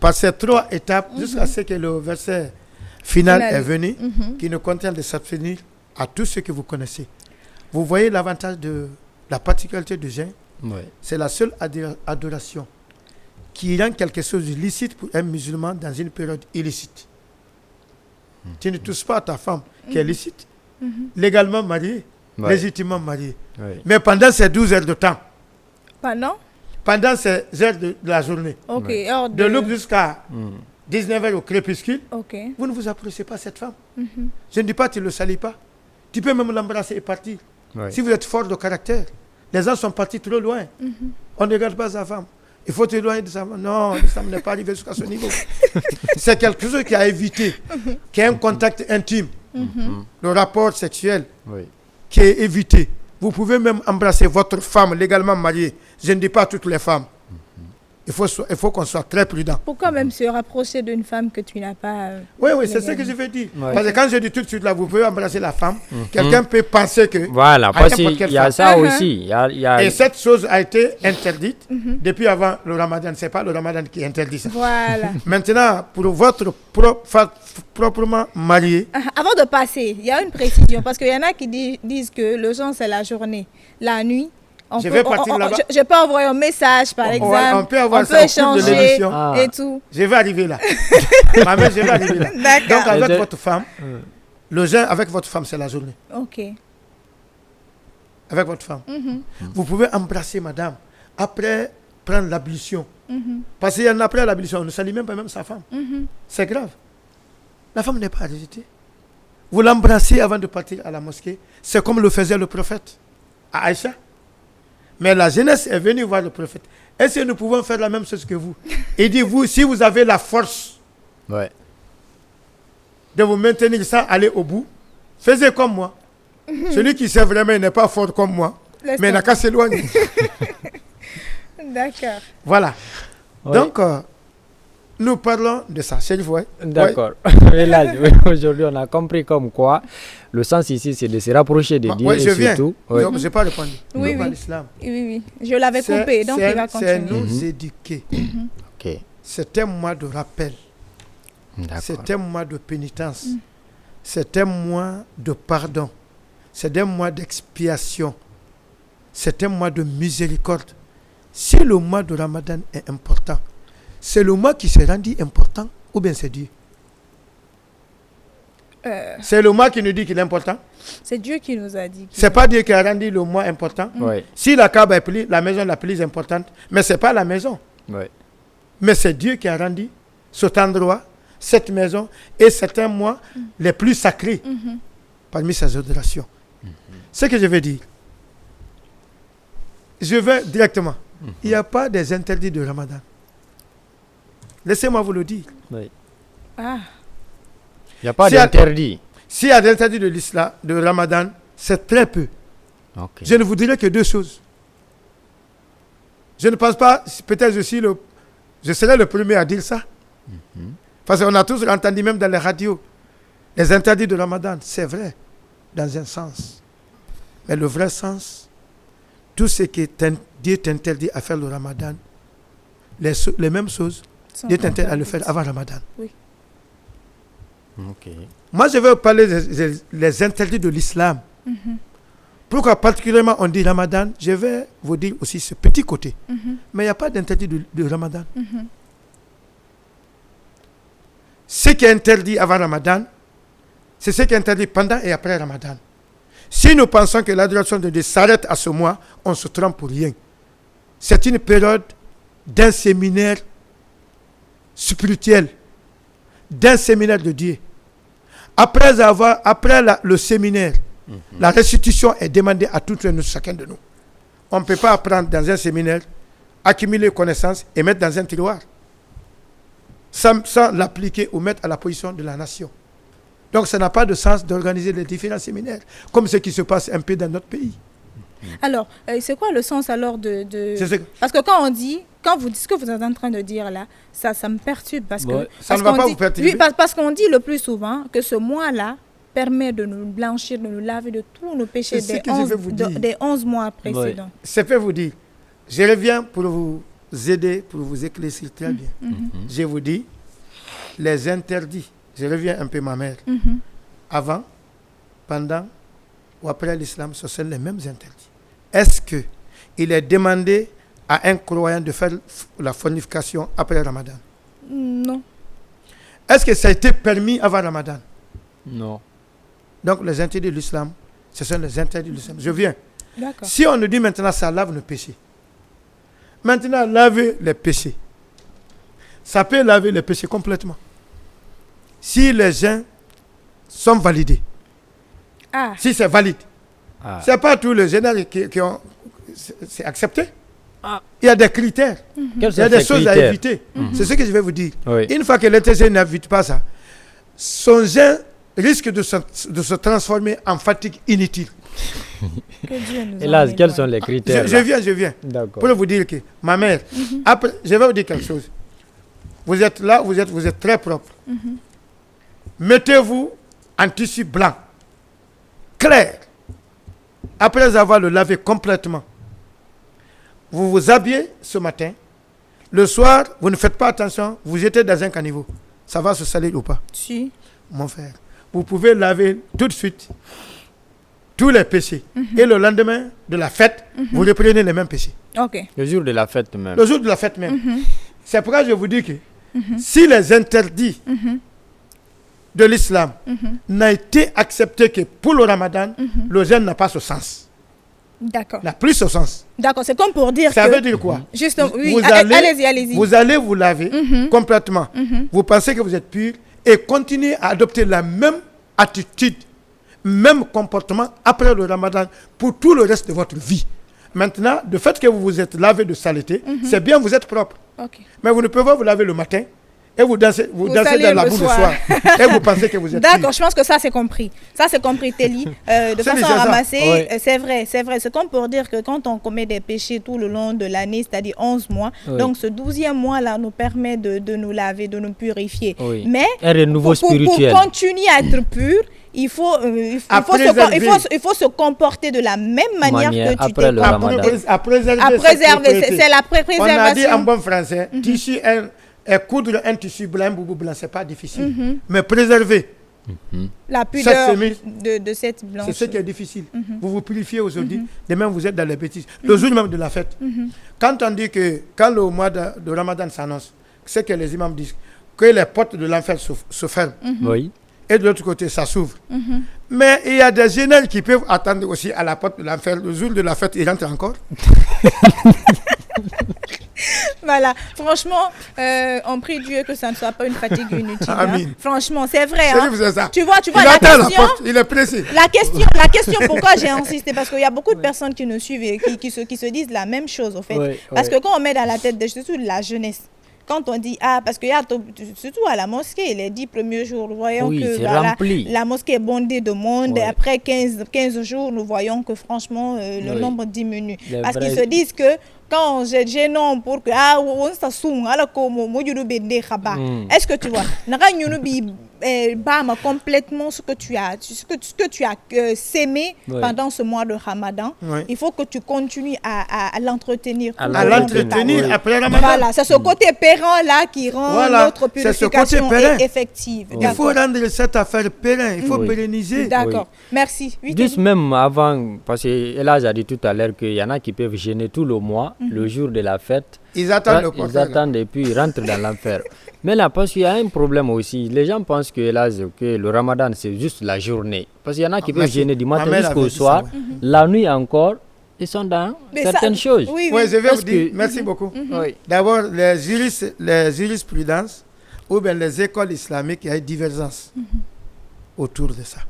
par ces 3 étapes, jusqu'à ce que le verset final est venu, qui nous contient de s'abstenir à tout ce que vous connaissez. Vous voyez l'avantage de la particularité du jeûne? Oui. C'est la seule adoration qui rend quelque chose licite pour un musulman dans une période illicite. Tu ne touches pas à ta femme qui est licite, légalement mariée, légitimement mariée. Oui. Mais pendant ces 12 heures de temps, pendant ces heures de la journée, de l'aube jusqu'à 19h au crépuscule, vous ne vous approchez pas cette femme. Je ne dis pas que tu ne le salis pas. Tu peux même l'embrasser et partir. Si vous êtes fort de caractère. Les gens sont partis trop loin. On ne regarde pas sa femme. Il faut t'éloigner de sa femme. Non, l'islam n'est pas arrivé jusqu'à ce niveau. C'est quelque chose qui a évité, qui a un contact intime, le rapport sexuel, qui est évité. Vous pouvez même embrasser votre femme légalement mariée. Je ne dis pas toutes les femmes. Il faut qu'on soit très prudent. Pourquoi même se rapprocher d'une femme que tu n'as pas... Oui, c'est ce que je veux dire. Parce que quand je dis tout de suite là, vous pouvez embrasser la femme, quelqu'un peut penser que... Voilà, parce qu'il y a ça aussi. Et cette chose a été interdite depuis avant le ramadan. Ce n'est pas le ramadan qui interdit ça. Voilà. Maintenant, pour votre proprement marié... Avant de passer, il y a une précision. Parce qu'il y en a qui disent que le jeûne, c'est la journée. La nuit... Je peux envoyer un message, par exemple. On peut avoir ça au cours de l'émission. Et tout. Je vais arriver là. Maman, je vais arriver là. D'accord. Donc, avec votre femme, le jeûne avec votre femme, c'est la journée. Ok. Avec votre femme. Vous pouvez embrasser madame après prendre l'ablution. Parce qu'il y en a après l'ablution, on ne salue même pas même sa femme. C'est grave. La femme n'est pas rejetée. Vous l'embrassez avant de partir à la mosquée. C'est comme le faisait le prophète à Aïcha. Mais la jeunesse est venue voir le prophète. Est-ce que nous pouvons faire la même chose que vous? Il dit, vous, si vous avez la force de vous maintenir sans aller au bout, faites comme moi. Celui qui sait vraiment, il n'est pas fort comme moi, mais il n'a qu'à s'éloigner. D'accord. Voilà. Donc, Nous parlons de ça, c'est vrai. D'accord. Mais là, aujourd'hui, on a compris comme quoi le sens ici, c'est de se rapprocher de Dieu Oui, je et viens. surtout. Je n'ai pas répondu. Oui, Nous, oui. l'islam. Oui. Je l'avais coupé, donc il va C'est continuer. nous éduquer. Ok. C'est un mois de rappel. D'accord. C'est un mois de pénitence. C'est un mois de pardon. C'est un mois d'expiation. C'est un mois de miséricorde. Si le mois de Ramadan est important, c'est le mois qui s'est rendu important ou bien c'est Dieu? C'est le mois qui nous dit qu'il est important. C'est Dieu qui nous a dit. C'est pas Dieu qui a rendu le mois important. Oui. Si la Kaaba est la maison la plus importante, mais c'est pas la maison. Oui. Mais c'est Dieu qui a rendu cet endroit, cette maison et certains mois les plus sacrés parmi ses adorations. Ce que je veux dire, je vais directement. Il n'y a pas des interdits de Ramadan. Laissez-moi vous le dire. Oui. Ah, Il n'y a pas S'il y a- d'interdit. S'il y a des interdits de l'islam, de Ramadan, c'est très peu. Ok. Je ne vous dirai que deux choses. Je ne pense pas, peut-être je serai le premier à dire ça. Parce qu'on a tous entendu même dans les radios, les interdits de Ramadan, c'est vrai, dans un sens. Mais le vrai sens, tout ce que Dieu t'interdit à faire le Ramadan, les mêmes choses, Dieu t'interdit à le faire avant Ramadan. Ok. Moi, je vais vous parler des interdits de l'islam. Pourquoi particulièrement on dit Ramadan? Je vais vous dire aussi ce petit côté. Mais il n'y a pas d'interdit de Ramadan. Ce qui est interdit avant Ramadan, c'est ce qui est interdit pendant et après Ramadan. Si nous pensons que l'adoration de Dieu s'arrête à ce mois, on se trompe pour rien. C'est une période d'un séminaire spirituel, d'un séminaire de Dieu. Après le séminaire, la restitution est demandée à tout chacun de nous. On ne peut pas apprendre dans un séminaire, accumuler connaissances et mettre dans un tiroir, sans l'appliquer ou mettre à la position de la nation. Donc ça n'a pas de sens d'organiser les différents séminaires, comme ce qui se passe un peu dans notre pays. alors, c'est quoi le sens alors C'est ce que- Parce que quand vous dites ce que vous êtes en train de dire là, ça me perturbe. Parce que, Ouais. Ça ne va pas vous perturber? Oui, parce qu'on dit le plus souvent que ce mois-là permet de nous blanchir, de nous laver de tous nos péchés C'est ce que je vais vous dire. des 11 mois précédents. C'est fait vous dire. Je reviens pour vous aider, pour vous éclaircir très bien. Je vous dis, les interdits, je reviens un peu ma mère, avant, pendant ou après l'islam, ce sont les mêmes interdits. Est-ce qu'il est demandé à un croyant de faire la fornication après Ramadan? Non. Est-ce que ça a été permis avant Ramadan? Non. Donc les interdits de l'islam, ce sont les interdits de l'islam. Je viens. D'accord. Si on nous dit maintenant ça lave nos péchés, maintenant laver les péchés, ça peut laver les péchés complètement. Si les gens sont validés, Ah, si c'est valide, Ah. c'est pas tous les gens qui ont c'est accepté. Ah. Il y a des critères, Quels il y a sont des ces choses à critères? éviter. C'est ce que je vais vous dire. Oui. Une fois que l'ETG n'invite pas ça, son gène risque de se transformer en fatigue inutile. que Dieu nous Et là, en quels éloigne. sont les critères? Je viens. D'accord. Pour vous dire que ma mère, après, je vais vous dire quelque chose. Vous êtes là, vous êtes très propre. Mettez-vous en tissu blanc, clair. Après avoir le lavé complètement, vous vous habillez ce matin. Le soir, vous ne faites pas attention, vous jetez dans un caniveau. Ça va se salir ou pas? Si. Mon frère, vous pouvez laver tout de suite tous les péchés. Et le lendemain de la fête, vous reprenez les mêmes péchés. Ok. Le jour de la fête même. Le jour de la fête même. C'est pourquoi je vous dis que si les interdits de l'islam n'ont été acceptés que pour le Ramadan, le jeûne n'a pas ce sens. D'accord. N'a plus ce sens. D'accord. C'est comme pour dire Ça que... veut dire quoi? Justement, oui. Vous Allez-y. Vous allez vous laver complètement. Vous pensez que vous êtes pur et continuez à adopter la même attitude, même comportement après le Ramadan pour tout le reste de votre vie. Maintenant, le fait que vous vous êtes lavé de saleté, c'est bien, vous êtes propre. Ok. Mais vous ne pouvez pas vous laver le matin et vous dansez saluez dans la le boue le soir. soir. Et vous pensez que vous êtes D'accord, je pense que ça c'est compris. Ça c'est compris, Telly. De façon c'est ça. ramassée, Oui. c'est vrai. C'est comme pour dire que quand on commet des péchés tout le long de l'année, c'est-à-dire 11 mois, Oui. donc ce 12e mois-là nous permet de nous laver, de nous purifier. Oui. Mais Un renouveau spirituel. pour continuer à être pur, il faut se comporter de la même manière que tu après t'es le comporté. Ramadan. à préserver. À cette préserver, propriété. c'est la On a dit préservation. en bon français, tissu coudre un tissu blanc, boubou blanc, c'est pas difficile. Mais préserver, La pudeur chemise, de cette blanche. c'est ce qui est difficile. Vous vous purifiez aujourd'hui, demain vous êtes dans les bêtises. Le jour même de la fête, quand on dit que quand le mois de Ramadan s'annonce, c'est que les imams disent que les portes de l'enfer se ferment. Oui. Et de l'autre côté, ça s'ouvre. Mais il y a des généraux qui peuvent attendre aussi à la porte de l'enfer. Le jour de la fête, ils rentrent encore. Voilà, franchement, on prie Dieu que ça ne soit pas une fatigue inutile. Amin. Franchement, c'est vrai. C'est Hein. vous, c'est ça. Tu vois Il la attend la question. porte, il est pressé. La question pourquoi j'ai insisté, parce qu'il y a beaucoup de personnes qui nous suivent et qui se disent la même chose, au fait. Oui, Parce oui. que quand on met dans la tête, surtout la jeunesse, quand on dit, parce qu'il y a, surtout à la mosquée, les 10 premiers jours, nous voyons Oui, que c'est rempli. la mosquée est bondée de monde. Oui. Et après 15 jours, nous voyons que franchement, le Oui. nombre diminue. Les Parce qu'ils vrais- se disent que quand j'ai gênant pour que on s'assume alors que est-ce que tu vois complètement ce que tu as sémé Oui. pendant ce mois de Ramadan. Oui. Il faut que tu continues à l'entretenir tout À le À long de l'entretenir ta vie. après Ramadan. Voilà, c'est ce côté pérant là qui rend Voilà, notre c'est ce côté purification périn. effective. Il faut D'accord. rendre cette affaire pérenne, il faut Oui. pérenniser. D'accord. Merci. Oui, Juste Teddy. même avant, parce que Elage a dit tout à l'heure qu'il y en a qui peuvent gêner tout le mois, le jour de la fête. Ils attendent le Ils portail. attendent et puis ils rentrent dans l'enfer. Mais là, parce qu'il y a un problème aussi, les gens pensent que, que le Ramadan c'est juste la journée. Parce qu'il y en a qui peuvent merci. gêner du Ma matin mère jusqu'au avait dit ça, soir, ouais. la nuit encore, ils sont dans Mais ça- certaines choses. Oui, Oui, oui. je vais Parce vous dire, que- merci beaucoup. Oui. D'abord, les jurisprudences ou bien les écoles islamiques, il y a une divergence autour de ça.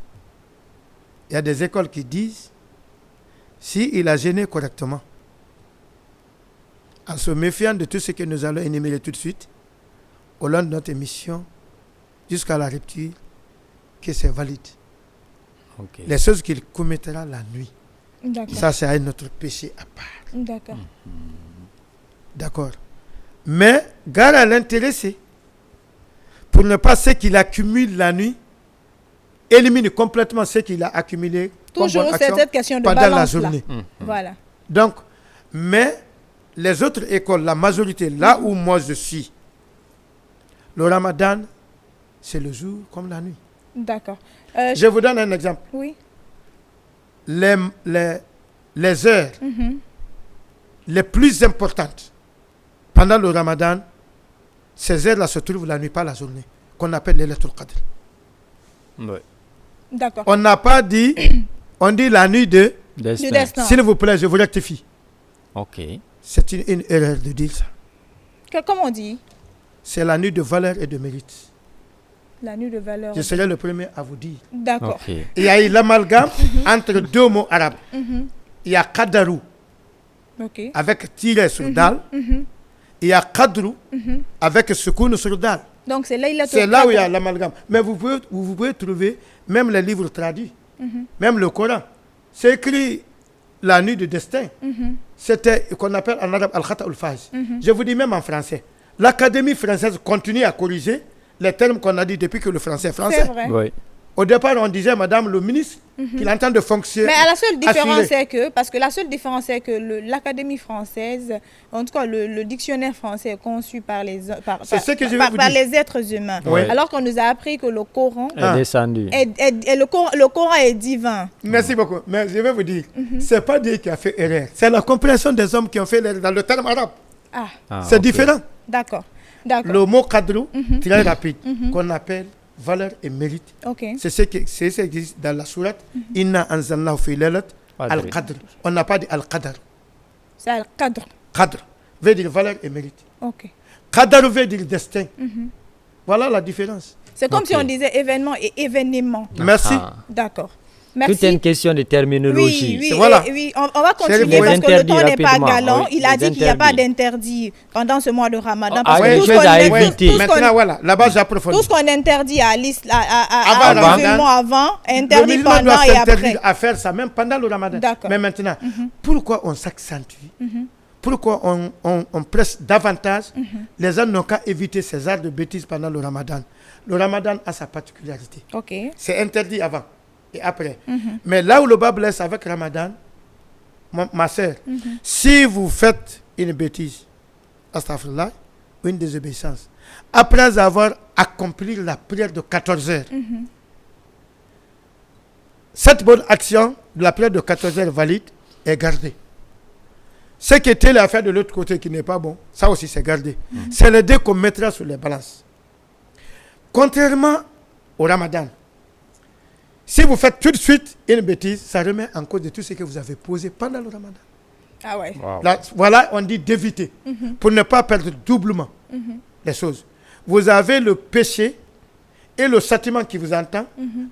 Il y a des écoles qui disent, si il a gêné correctement, en se méfiant de tout ce que nous allons énumérer tout de suite, au long de notre émission, jusqu'à la rupture, que c'est valide. Ok. Les choses qu'il commettra la nuit, D'accord. ça c'est un autre péché à part. D'accord. D'accord. Mais, gare à l'intéressé, pour ne pas ce qu'il accumule la nuit, élimine complètement ce qu'il a accumulé comme Toujours bonne action cette question de pendant la balance là. journée. Voilà. Donc, mais les autres écoles, la majorité, là où moi je suis, le Ramadan, c'est le jour comme la nuit. D'accord. Je vous donne un exemple. Oui. Les heures les plus importantes pendant le Ramadan, ces heures-là se trouvent la nuit, pas la journée, qu'on appelle les Laylatul Qadr. Ouais. D'accord. On n'a pas dit, on dit la nuit de... Destin. Du destin. S'il vous plaît, je vous rectifie. Ok. C'est une erreur de dire ça. Comment on dit? C'est la nuit de valeur et de mérite. La nuit de valeur. Je serai le premier à vous dire. D'accord. Ok. Il y a eu l'amalgame entre deux mots arabes. Il y a Qadaru Ok. avec tiret sur dal. Il y a Qadru avec sukoun sur dal. Donc c'est là il a C'est là où il y a l'amalgame. Mais vous pouvez trouver même les livres traduits, même le Coran. C'est écrit la nuit du destin. C'était ce qu'on appelle en arabe al-khata al-faz. Je vous dis même en français. L'Académie française continue à corriger les termes qu'on a dit depuis que le français est C'est français. vrai. Oui. Au départ, on disait, madame le ministre, qu'il entend de fonctionner. Mais la seule différence assurer. c'est que, parce que la seule différence c'est que l'Académie française, en tout cas le dictionnaire français est conçu par les, C'est ce que je vais par vous dire. les êtres humains. Oui. Alors qu'on nous a appris que le Coran, Est descendu. le Coran est divin. Merci beaucoup. Mais je vais vous dire, c'est pas Dieu qui a fait erreur. C'est la compréhension des hommes qui ont fait l'erreur dans le terme arabe. Ah, Ah, C'est ok. différent. d'accord. D'accord. Le mot cadre, très rapide, qu'on appelle valeur et mérite. Ok. C'est ce qui existe dans la sourate. Inna anzalnahu fi laylat al-qadr. On n'a pas dit al-qadr. C'est un cadre. Qadr veut dire valeur et mérite. Ok. Qadr veut dire destin. Voilà la différence. C'est comme Ok. si on disait événement et événement. Merci. Ah. D'accord. Merci. Tout est une question de terminologie. Oui, Voilà. oui, on va continuer Les parce que le temps n'est pas interdits, galant. rapidement. Il a Oui, dit les qu'il n'y a pas interdits. d'interdit pendant ce mois de Ramadan. Ah, Parce oui, que tout ce chose qu'on à est- éviter. tout ce qu'on- Maintenant, voilà, là-bas, j'approfondis. tout ce qu'on interdit à Avant aux Ramadan, musulmans avant, Le interdit musulman pendant doit et s'interdire après. à faire ça même pendant le ramadan. D'accord. Mais maintenant, pourquoi on s'accentue? Pourquoi on presse davantage? Les gens n'ont qu'à éviter ces arts de bêtises pendant le ramadan. Le ramadan a sa particularité. Ok. C'est interdit avant et après. Mais là où le bas blesse avec ramadan, ma soeur, si vous faites une bêtise, astaghfirullah, une désobéissance, après avoir accompli la prière de 14 heures, cette bonne action de la prière de 14 heures valide est gardée. Ce qui était l'affaire de l'autre côté qui n'est pas bon, ça aussi c'est gardé. C'est les deux qu'on mettra sur les balances. Contrairement au ramadan, si vous faites tout de suite une bêtise, ça remet en cause de tout ce que vous avez posé pendant le ramadan. Ah ouais. Wow. Là, voilà, on dit d'éviter, pour ne pas perdre doublement les choses. Vous avez le péché et le châtiment qui vous entend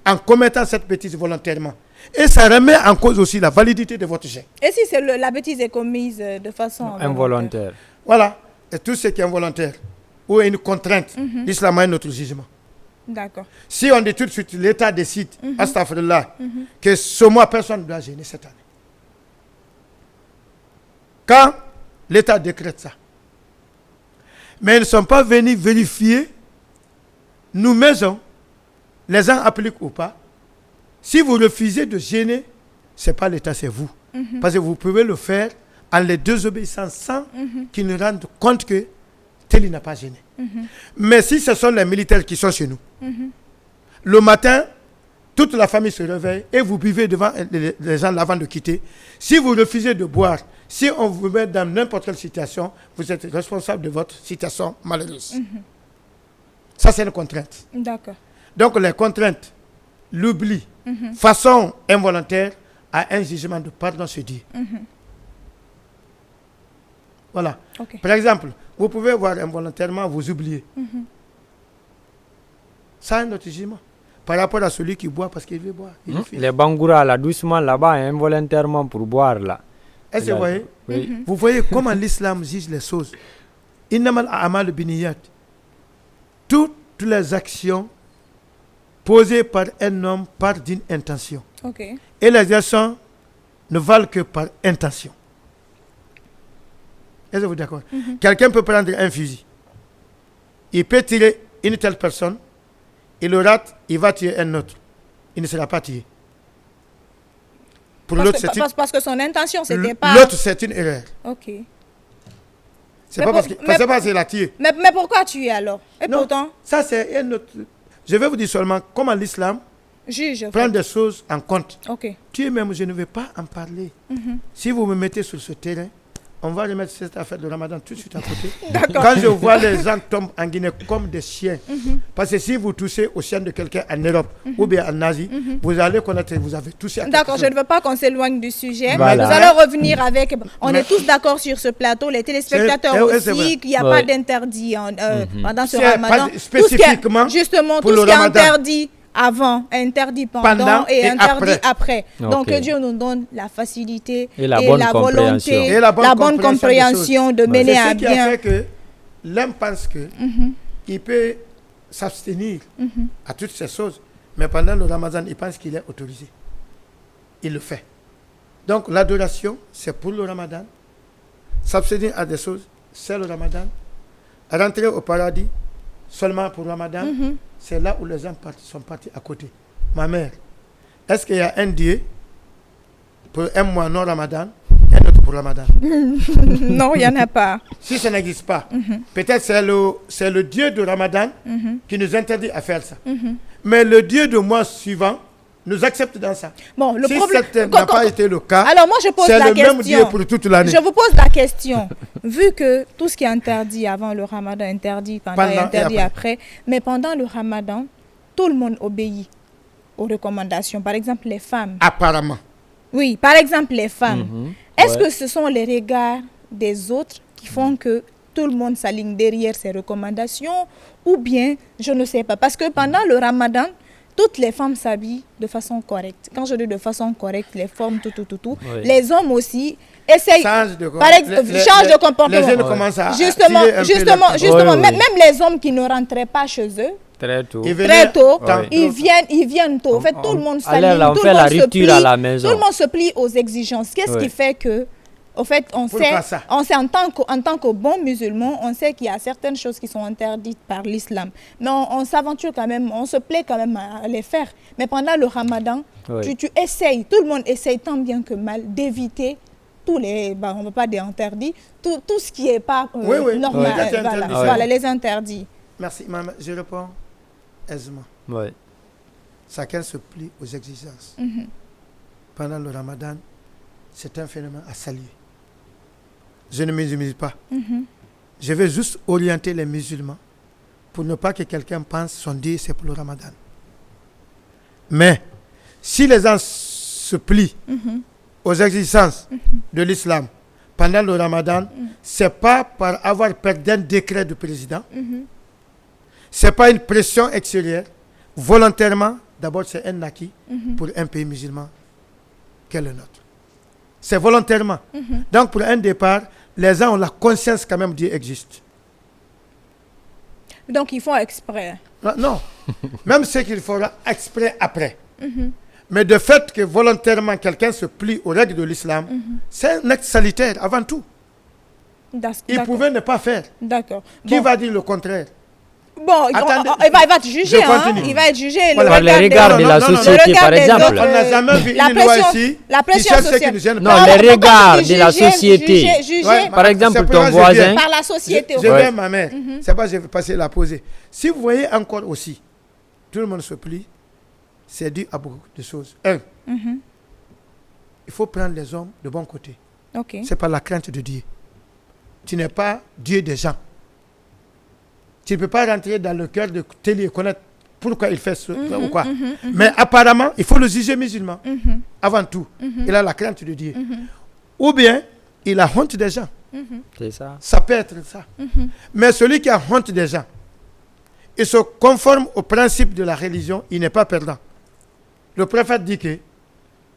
en commettant cette bêtise volontairement. Et ça remet en cause aussi la validité de votre jet. Et si la bêtise est commise de façon Involontaire. Voilà. Et tout ce qui est involontaire ou une contrainte, l'islam a notre jugement. D'accord. Si on dit tout de suite, l'État décide, astaghfirullah, que ce mois, personne ne doit gêner cette année. Quand l'État décrète ça. Mais ils ne sont pas venus vérifier, nous maisons, les gens appliquent ou pas. Si vous refusez de gêner, ce n'est pas l'État, c'est vous. Parce que vous pouvez le faire en les désobéissant sans qu'ils ne rendent compte que tel il n'a pas gêné. Mais si ce sont les militaires qui sont chez nous, le matin, toute la famille se réveille et vous buvez devant les gens avant de quitter. Si vous refusez de boire, si on vous met dans n'importe quelle situation, vous êtes responsable de votre situation malheureuse. Ça, c'est une contrainte. D'accord. Donc, les contraintes, l'oubli, façon involontaire, à un jugement de pardon se dit. Voilà. Ok. Par exemple, vous pouvez voir involontairement vous oublier. Ça, un autre jugement. Par rapport à celui qui boit parce qu'il veut boire. Les bangouras, là, doucement là-bas, involontairement pour boire, là. Est-ce que vous voyez? Oui. Vous voyez comment l'islam juge les choses. Innamal a'mal biniyat. Toutes les actions posées par un homme partent d'une intention. Ok. Et les actions ne valent que par intention. Est-ce que vous êtes d'accord? Quelqu'un peut prendre un fusil. Il peut tirer une telle personne. Il le rate, il va tuer un autre. Il ne sera pas tué. Pour l'autre, Parce que son intention, c'était pas... L'autre, c'est une erreur. Ok. C'est Mais pas parce qu'il a tué. Mais pourquoi tuer alors? Et Non, pourtant, ça c'est un autre. Je vais vous dire seulement comment l'islam juge. prend des choses en compte. Ok. Tuer même, je ne vais pas en parler. Si vous me mettez sur ce terrain, on va remettre cette affaire de Ramadan tout de suite à côté. Quand je vois les gens tomber en Guinée comme des chiens, parce que si vous touchez au chien de quelqu'un en Europe ou bien en Asie, vous allez connaître que vous avez touché à D'accord, je quelque ne veux pas qu'on s'éloigne du sujet. Voilà. Nous allons revenir avec... On est tous d'accord sur ce plateau, les téléspectateurs c'est vrai. aussi, qu'il n'y a Ouais. pas d'interdit pendant ce C'est ramadan. pas spécifiquement Justement, pour tout le ce qui est ramadan. interdit avant, interdit pendant et interdit après. Donc Ok. que Dieu nous donne la facilité Et la bonne volonté, compréhension. Et la bonne compréhension de C'est mener à ce qui a bien. fait que l'homme pense que il peut s'abstenir à toutes ces choses, mais pendant le Ramadan, il pense qu'il est autorisé. Il le fait. Donc l'adoration, c'est pour le Ramadan. S'abstenir à des choses, c'est le Ramadan. Rentrer au paradis, seulement pour le Ramadan, c'est là où les gens sont partis à côté. Ma mère, est-ce qu'il y a un Dieu pour un mois non Ramadan et un autre pour Ramadan? Non, il n'y en a pas. Si ça n'existe pas, peut-être c'est le Dieu de Ramadan qui nous interdit à faire ça. Mais le Dieu de mois suivant nous accepte dans ça. Bon, le si problème... ça n'a pas été le cas, Alors moi, je pose c'est la le même Dieu question. pour toute l'année. Je vous pose la question. Vu que tout ce qui est interdit avant le ramadan, interdit pendant et Pendant et interdit après. après, mais pendant le ramadan, tout le monde obéit aux recommandations. Par exemple, les femmes. Apparemment. Oui, par exemple, les femmes. Est-ce Ouais. que ce sont les regards des autres qui font que tout le monde s'aligne derrière ces recommandations ou bien, je ne sais pas. Parce que pendant le ramadan, toutes les femmes s'habillent de façon correcte. Quand je dis de façon correcte, les formes, tout. Oui. Les hommes aussi essayent, Change de change de comportement. Les jeunes commencent à Justement, tirer un peu justement, la- justement, Oui, oui. même les hommes qui ne rentraient pas chez eux, Très tôt. Ils venaient très tôt, tantôt. ils viennent tôt. En fait, tout le monde s'aligne, là, on tout fait le la monde se rupture plie, à la maison. tout le monde se plie aux exigences. Qu'est-ce Oui. qui fait que, au fait, on Pourquoi ça? sait en tant que bon musulman, on sait qu'il y a certaines choses qui sont interdites par l'islam. Mais on s'aventure quand même, on se plaît quand même à les faire. Mais pendant le ramadan, Oui. tu essayes, tout le monde essaye tant bien que mal d'éviter tous les, on ne va pas dire interdits, tout ce qui n'est pas Oui, oui. normal. Oui. Les Voilà, interdits. voilà, les interdits. Merci, maman. Je réponds aisément. Oui. Chacun se plie aux exigences. Pendant le ramadan, c'est un phénomène à saluer. Je ne minimise pas. Je vais juste orienter les musulmans pour ne pas que quelqu'un pense son Dieu c'est pour le ramadan. Mais si les gens se plient aux exigences de l'islam pendant le ramadan, c'est pas par avoir perdu un décret du président, c'est pas une pression extérieure. Volontairement, d'abord c'est un acquis pour un pays musulman qu'est le nôtre. C'est volontairement. Donc pour un départ, les gens ont la conscience quand même Dieu existe. Donc, ils font exprès. Non, même ce qu'il fera exprès après. Mais de fait que volontairement quelqu'un se plie aux règles de l'islam, c'est un acte salutaire avant tout. Il pouvait ne pas faire. D'accord. Qui va dire le contraire? Bon, Attendez, il va être jugé. je continue. Il va être jugé. Voilà. Par les regards de la Non, non, non, société, le regard par des exemple. autres, On n'a jamais vu la une loi pression- ici la qui pression cherche ce qui sociale. nous gêne Non, pas. les regards de la Jugé, société. jugé Ouais, Par exemple, c'est ton pourquoi je voisin. viens. par la société. Je ouais. vais ma mère. C'est pas je vais passer la poser. Si vous voyez encore aussi, tout le monde se plie, c'est dû à beaucoup de choses. Un, il faut prendre les hommes de bon côté. Ok. C'est pas la crainte de Dieu. Tu n'es pas Dieu des gens. Tu ne peux pas rentrer dans le cœur de tel et connaître pourquoi il fait ce ou quoi. Mais apparemment, il faut le juger musulman. Avant tout, il a la crainte de Dieu. Ou bien, il a honte des gens. C'est ça. Ça peut être ça. Mais celui qui a honte des gens, il se conforme au principe de la religion, il n'est pas perdant. Le prophète dit que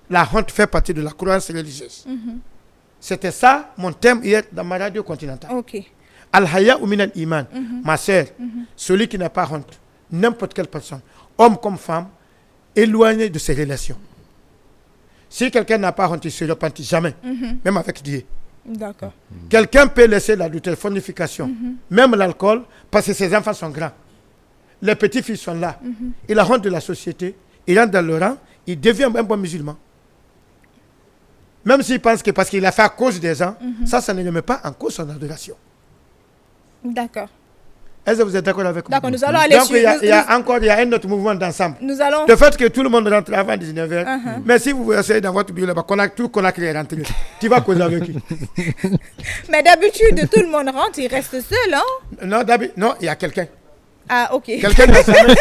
la honte fait partie de la croyance religieuse. C'était ça mon thème hier dans ma radio continentale. Ok. Al-Haya ou min al-Iman, ma sœur, celui qui n'a pas honte, n'importe quelle personne, homme comme femme, éloigné de ses relations. Si quelqu'un n'a pas honte, il ne se repentit jamais, même avec Dieu. D'accord. Quelqu'un peut laisser l'adultère, la fornication, même l'alcool, parce que ses enfants sont grands. Les petits-fils sont là. Il a honte de la société, il rentre dans le rang, il devient un bon musulman. Même s'il pense que parce qu'il a fait à cause des gens, ça ne le met pas en cause son adoration. D'accord. Est-ce que vous êtes d'accord avec moi? D'accord, nous allons aller Donc, sur... il y a un autre mouvement d'ensemble. Nous allons... Le fait que tout le monde rentre avant 19h, mais si vous essayez dans votre bureau là-bas, tout Conakry est rentré, tu vas causer avec qui? Mais d'habitude, tout le monde rentre, il reste seul, hein? Non, il y a quelqu'un. Ah, ok. Quelqu'un dans sa main,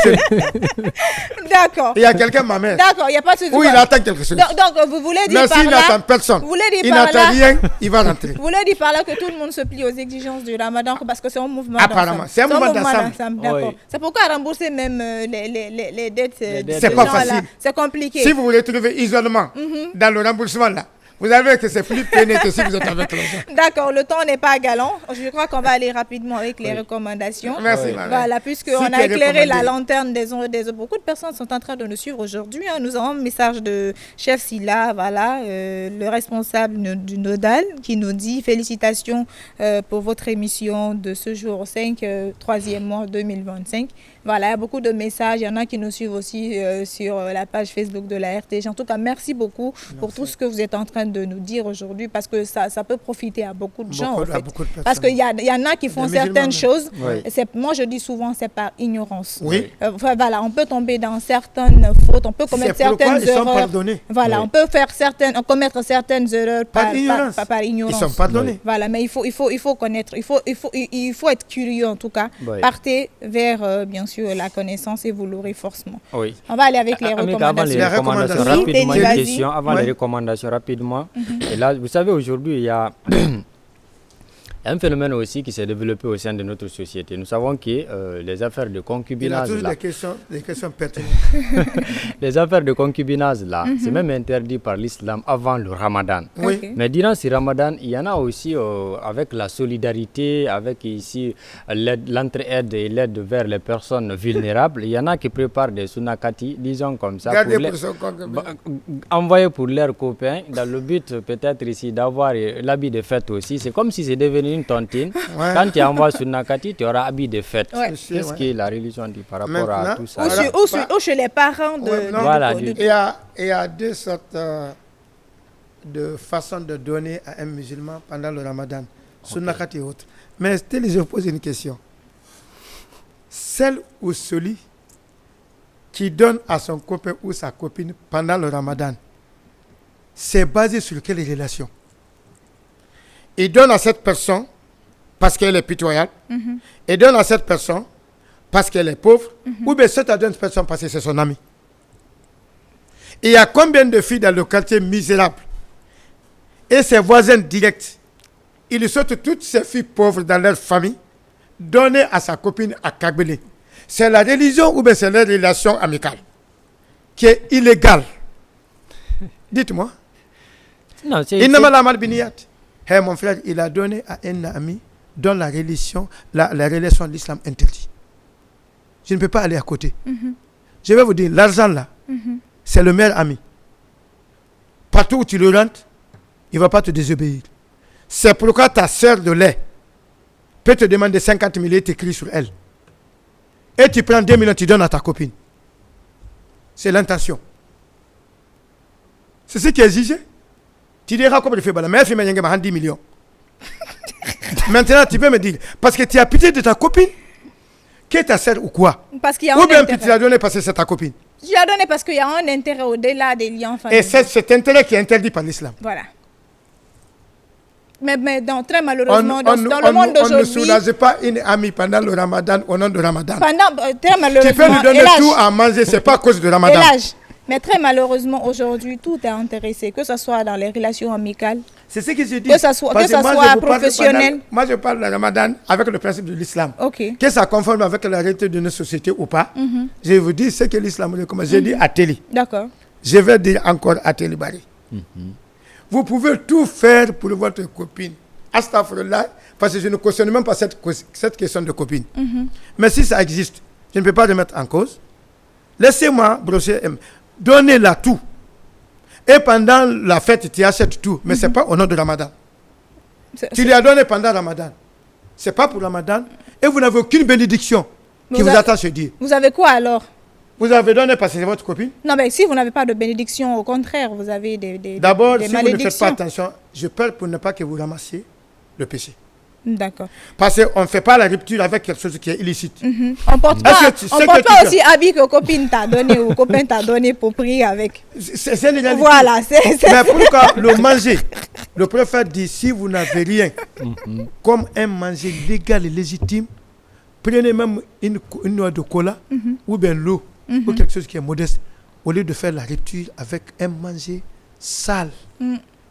D'accord. il y a quelqu'un, ma mère. D'accord, il n'y a pas de souci. Ou il attend quelque chose. Donc, vous voulez dire Mais par s'il là... n'attend personne, Vous voulez dire il par n'attend là... rien, il va rentrer. Vous voulez dire par là que tout le monde se plie aux exigences du ramadan parce que c'est un mouvement Apparemment, d'ensemble. c'est un mouvement d'ensemble. D'accord. Oui. C'est pourquoi rembourser même les dettes de C'est ces pas gens-là, facile. c'est compliqué. Si vous voulez trouver isolement dans le remboursement là, vous avez que c'est plus peiné que si vous êtes avec l'argent. D'accord, le temps n'est pas galant. Je crois qu'on va aller rapidement avec les recommandations. Merci, madame. Voilà, puisqu'on Si a tu es éclairé la recommandé. lanterne des uns et des autres. Beaucoup de personnes sont en train de nous suivre aujourd'hui. Hein. Nous avons un message de Chef Silla, voilà, le responsable du Nodal, qui nous dit félicitations pour votre émission de ce jour 5, 3e mois 2025. Voilà, il y a beaucoup de messages. Il y en a qui nous suivent aussi sur la page Facebook de la RTG. En tout cas, merci beaucoup pour tout ce que vous êtes en train de nous dire aujourd'hui, parce que ça peut profiter à beaucoup de gens. Beaucoup- En à fait. beaucoup de personnes. Parce qu'il y en a qui font Des musulmans, certaines choses. Oui. Moi, je dis souvent, c'est par ignorance. Oui. Enfin, voilà, on peut tomber dans certaines fautes, on peut commettre C'est pourquoi certaines ils sont erreurs. pardonnés. Voilà, Oui. on peut commettre certaines erreurs Par ignorance. par ignorance. Ils sont pardonnés. Voilà, mais il faut connaître, il faut être curieux en tout cas. Oui. Partez vers, bien sûr, la connaissance et vous l'aurez forcément. Oui. On va aller avec les Amic, avant les recommandations. recommandations, recommandations. rapidement, Oui, une vas-y. question. Avant Ouais. les recommandations, rapidement. Et là, vous savez, aujourd'hui, il y a Un phénomène aussi qui s'est développé au sein de notre société. Nous savons que les affaires de concubinage... Il a là, toujours des questions pertinentes. les affaires de concubinage, là, c'est même interdit par l'islam avant le ramadan. Oui. Ok. Mais durant ce ramadan, il y en a aussi avec la solidarité, avec ici l'entraide et l'aide vers les personnes vulnérables. Il y en a qui préparent des sunakati, disons comme ça, Gardez pour pour son concubin. envoyer pour leurs copains, dans le but peut-être ici d'avoir l'habit de fête aussi. C'est comme si c'est devenu une tontine. Ouais. Quand tu envoies sunakati, tu auras habit de fête. Ouais. Qu'est-ce Ouais. que la religion dit par rapport à Maintenant, tout ça? Ou, ou chez les parents de... Ouais, non. Voilà, de- Il y a deux sortes de façons de donner à un musulman pendant le ramadan, sunnakat et autres. Mais je pose une question. Celle ou celui qui donne à son copain ou sa copine pendant le ramadan, c'est basé sur quelle relation? Il donne à cette personne parce qu'elle est pitoyable, il donne à cette personne parce qu'elle est pauvre, ou bien c'est à cette personne parce que c'est son ami. Il y a combien de filles dans le quartier misérable et ses voisins directs, ils sortent toutes ces filles pauvres dans leur famille, données à sa copine à Kagbele. C'est la religion ou bien c'est la relation amicale qui est illégale? Dites-moi. Non, c'est... Innama l'amal biniyat. Hey, mon frère, il a donné à un ami dont la relation de l'islam interdit. Je ne peux pas aller à côté. Je vais vous dire, l'argent là, c'est le meilleur ami. Partout où tu le rentres, il ne va pas te désobéir. C'est pourquoi ta sœur de lait peut te demander 50 000 et t'écris sur elle. Et tu prends 2 millions, tu donnes à ta copine. C'est l'intention. C'est ce qui est exigé. Tu diras comme je fais, mais elle fait 10 millions. Maintenant, tu peux me dire, parce que tu as pitié de ta copine, qui est ta sœur ou quoi? Parce qu'il y a Ou un bien tu intérêt. l'as donné parce que c'est ta copine. Je l'ai donné parce qu'il y a un intérêt au-delà des liens Et familiaux. c'est cet intérêt qui est interdit par l'islam. Voilà. Mais très malheureusement, dans le monde On ne d'aujourd'hui, soulage pas une amie pendant le ramadan au nom de ramadan. très Tu peux malheureusement, lui donner Elage, tout à manger, c'est pas à cause de ramadan. Elage, mais très malheureusement aujourd'hui, tout est intéressé, que ce soit dans les relations amicales, C'est ce que je dis. Que ça soit- Parce que ça moi, soit je vous parle professionnel. moi, je parle de ramadan avec le principe de l'islam. ok. Que ça conforme avec la réalité de notre société ou pas. Je vous dis ce que l'islam recommande. J'ai dit à Téli. D'accord. Je vais dire encore à Téli Bari. Vous pouvez tout faire pour votre copine. Astaghfirullah, parce que je ne cautionne même pas cette question de copine. Mais si ça existe, je ne peux pas remettre en cause. Laissez-moi brosser, donnez-la tout. Et pendant la fête, tu achètes tout. Mais ce n'est pas au nom de Ramadan. Tu lui as donné pendant Ramadan. Ce n'est pas pour Ramadan. Et vous n'avez aucune bénédiction qui vous attend ce Dieu. Vous avez quoi alors? Vous avez donné parce que c'est votre copine. Non, mais si vous n'avez pas de bénédiction, au contraire, vous avez des D'abord, des si vous ne faites pas malédictions. attention, je parle pour ne pas que vous ramassiez le péché. D'accord. Parce qu'on ne fait pas la rupture avec quelque chose qui est illicite. On porte pas, Est-ce que tu sais on que porte tu pas peux- aussi habit que copine t'a donné ou copain t'a donné pour prier avec. C'est une réalité. Voilà, c'est Mais pourquoi le manger? Le prophète dit, si vous n'avez rien, comme un manger légal et légitime, prenez même une noix de cola ou bien l'eau ou quelque chose qui est modeste, au lieu de faire la rupture avec un manger sale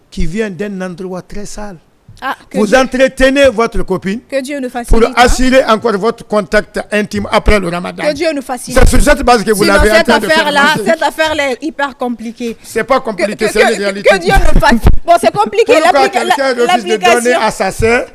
qui vient d'un endroit très sale. Ah, Vous entretenez votre copine que Dieu nous facilite. pour hein. assurer encore votre contact intime après le ramadan. Que Dieu nous facilite. C'est sur cette base que vous Sinon, l'avez en cette train de faire affaire-là, manger. cette affaire-là est hyper compliquée. C'est pas compliqué, c'est une réalité. Que Dieu nous fasse. Bon, c'est compliqué. Pourquoi quelqu'un refuse de donner L'application. à sa sœur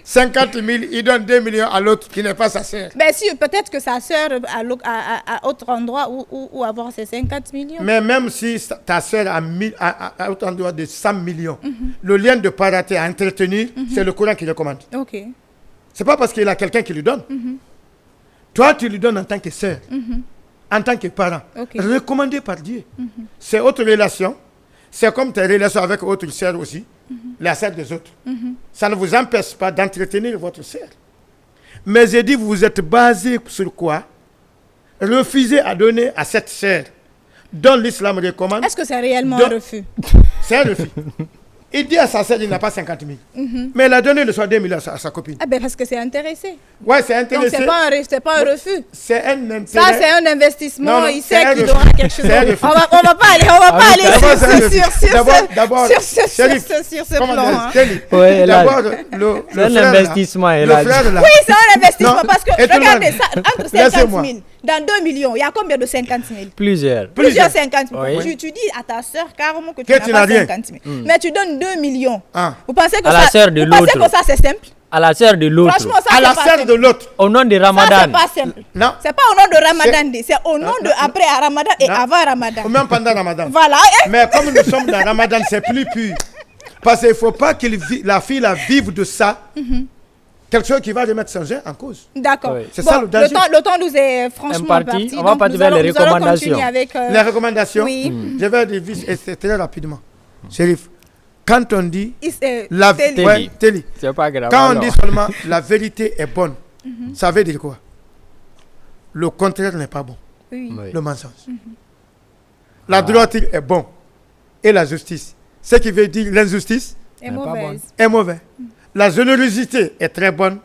50 000, il donne 2 millions à l'autre qui n'est pas sa sœur? Ben si, peut-être que sa sœur à autre endroit où avoir ses 50 millions. Mais même si ta sœur a autant droit de 100 millions, le lien de parenté à entretenir, c'est le Coran qui recommande. Ok. C'est pas parce qu'il a quelqu'un qui lui donne. Toi, tu lui donnes en tant que sœur, en tant que parent, Ok. recommandé par Dieu. C'est autre relation. C'est comme tes relations avec autres sœurs aussi, la sœur des autres. Ça ne vous empêche pas d'entretenir votre sœur. Mais j'ai dit, vous êtes basé sur quoi? Refusez à donner à cette sœur dont l'islam recommande. Est-ce que c'est réellement Donc- un refus? C'est un refus. Il dit à sa sœur, il n'a pas 50 000. Mais il a donné le soir 2 millions à sa copine. Ah ben parce que c'est intéressé. Ouais, c'est Donc intéressé. c'est pas un refus. C'est un intérêt. Ça, c'est un investissement. Non, Il c'est sait un qu'il refus. aura quelque chose. C'est un refus. On va pas aller D'abord, c'est un refus. sur ce Comment plan. dire, hein. Kelly, Ouais, là, d'abord, le c'est un frère, investissement, là, elle le a dit. frère, là. Oui, c'est un investissement Non, parce que et tout le regardez monde. ça, entre 50 Laissez-moi. 000, dans 2 millions, il y a combien de 50 000? Plusieurs. Plusieurs 50 000. Oui. Tu dis à ta soeur carrément que tu Que n'as tu pas n'as rien. 50 000. Mais tu donnes 2 millions. Ah. Vous pensez que À la sœur de vous pensez l'autre. que ça c'est simple? À la sœur de l'autre. Franchement, ça À la c'est pas sœur simple. de l'autre. Au nom de Ça Ramadan. c'est pas simple. Non. C'est pas au nom de Ramadan, c'est au nom de après à Ramadan et Non. avant Ramadan. Ou même pendant Ramadan. Voilà. Mais comme nous sommes dans Ramadan, c'est plus pur. Parce qu'il ne faut pas que la fille la vive de ça. Quelque chose qui va remettre son gène en cause. D'accord. Oui. C'est ça, le danger. le temps nous est franchement Imparti. parti. On va donc partir nous vers les allons continuer recommandations. avec, Les recommandations, oui. je vais dire et c'est très rapidement. Chérif, quand on dit la Télé. ouais, Télé. C'est pas grave. Quand on alors. dit seulement la vérité est bonne, ça veut dire quoi? Le contraire n'est pas bon. Oui. Oui. Le mensonge. La droiture est bon et la justice. Ce qui veut dire l'injustice Et Mais pas mauvaise. est mauvais. La générosité est très bonne